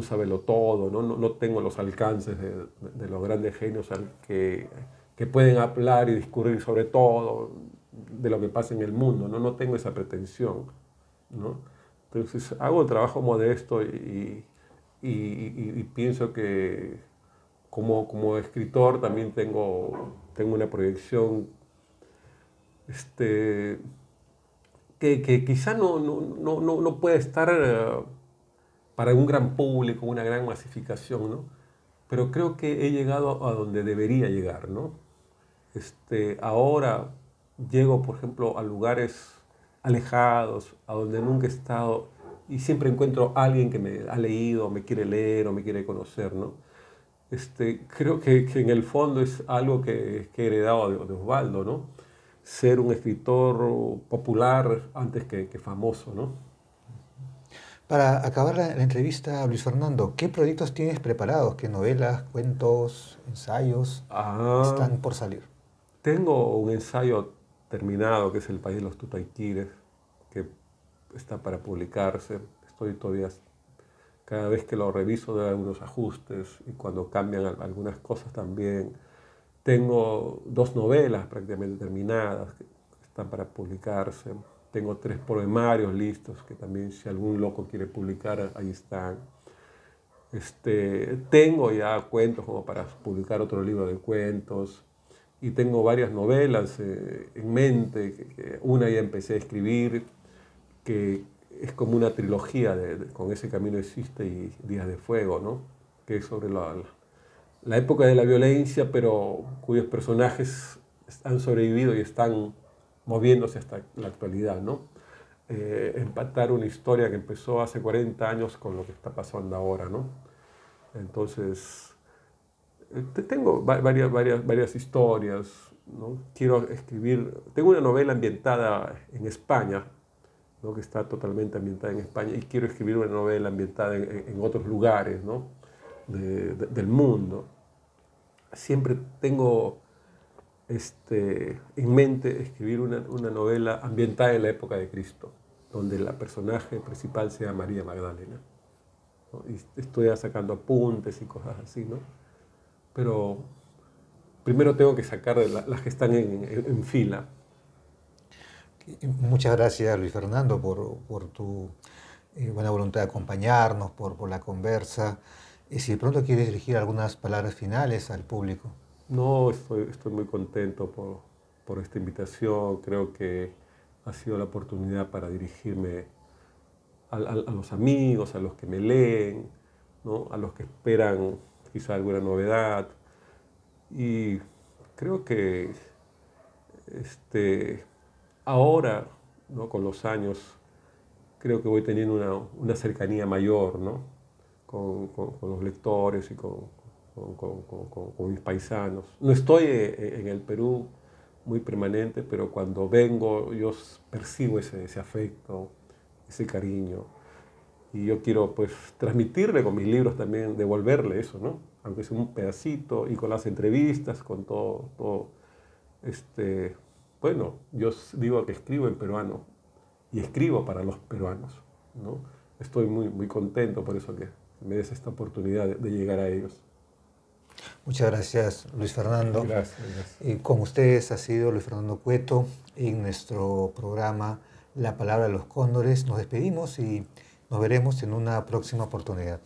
sabelotodo, ¿no? No tengo los alcances de los grandes genios que pueden hablar y discurrir sobre todo de lo que pasa en el mundo, ¿no? No tengo esa pretensión, ¿no? Entonces hago un trabajo modesto y pienso que como escritor también tengo una proyección que quizá no puede estar para un gran público, una gran masificación, ¿no? Pero creo que he llegado a donde debería llegar, ¿no? Ahora llego, por ejemplo, a lugares alejados, a donde nunca he estado, y siempre encuentro a alguien que me ha leído, me quiere leer o me quiere conocer, ¿no? Creo que en el fondo es algo que he heredado de Osvaldo, ¿no? Ser un escritor popular antes que famoso, ¿no? Para acabar la entrevista, Luis Fernando, ¿qué proyectos tienes preparados? ¿Qué novelas, cuentos, ensayos Ah, están por salir? tengo un ensayo terminado que es El País de los Tutaiquires, que está para publicarse. Estoy todavía, cada vez que lo reviso, de algunos ajustes y cuando cambian algunas cosas también. Tengo dos novelas prácticamente terminadas que están para publicarse. Tengo tres poemarios listos que también si algún loco quiere publicar, ahí están. Tengo ya cuentos como para publicar otro libro de cuentos y tengo varias novelas en mente, una ya empecé a escribir, que es como una trilogía Con ese camino existe y Días de Fuego, ¿no? Que es sobre la época de la violencia, pero cuyos personajes han sobrevivido y están moviéndose hasta la actualidad, ¿no? Empatar una historia que empezó hace 40 años con lo que está pasando ahora, ¿no? Entonces, tengo varias historias, ¿no? Quiero escribir, tengo una novela ambientada en España, ¿no? Que está totalmente ambientada en España, y quiero escribir una novela ambientada en otros lugares, ¿no? Del mundo. Siempre tengo en mente escribir una novela ambientada en la época de Cristo, donde la personaje principal sea María Magdalena, ¿no? Y estoy sacando apuntes y cosas así, ¿no? Pero primero tengo que sacar las que están en fila. Muchas gracias, Luis Fernando, por tu buena voluntad de acompañarnos, por la conversa. Si de pronto quieres dirigir algunas palabras finales al público. No, estoy muy contento por esta invitación. Creo que ha sido la oportunidad para dirigirme a los amigos, a los que me leen, ¿no? A los que esperan quizá alguna novedad. Y creo que ahora, ¿no? Con los años, creo que voy teniendo una cercanía mayor, ¿no? Con los lectores y con con mis paisanos. No estoy en el Perú muy permanente, pero cuando vengo yo percibo ese afecto, ese cariño. Y yo quiero pues transmitirle con mis libros también, devolverle eso, ¿no? Aunque sea un pedacito, y con las entrevistas, con todo. Bueno, yo digo que escribo en peruano y escribo para los peruanos, ¿no? Estoy muy contento por eso que me des esta oportunidad de llegar a ellos. Muchas gracias, Luis Fernando. Gracias, gracias. Y con ustedes ha sido Luis Fernando Cueto en nuestro programa La Palabra de los Cóndores. Nos despedimos y nos veremos en una próxima oportunidad.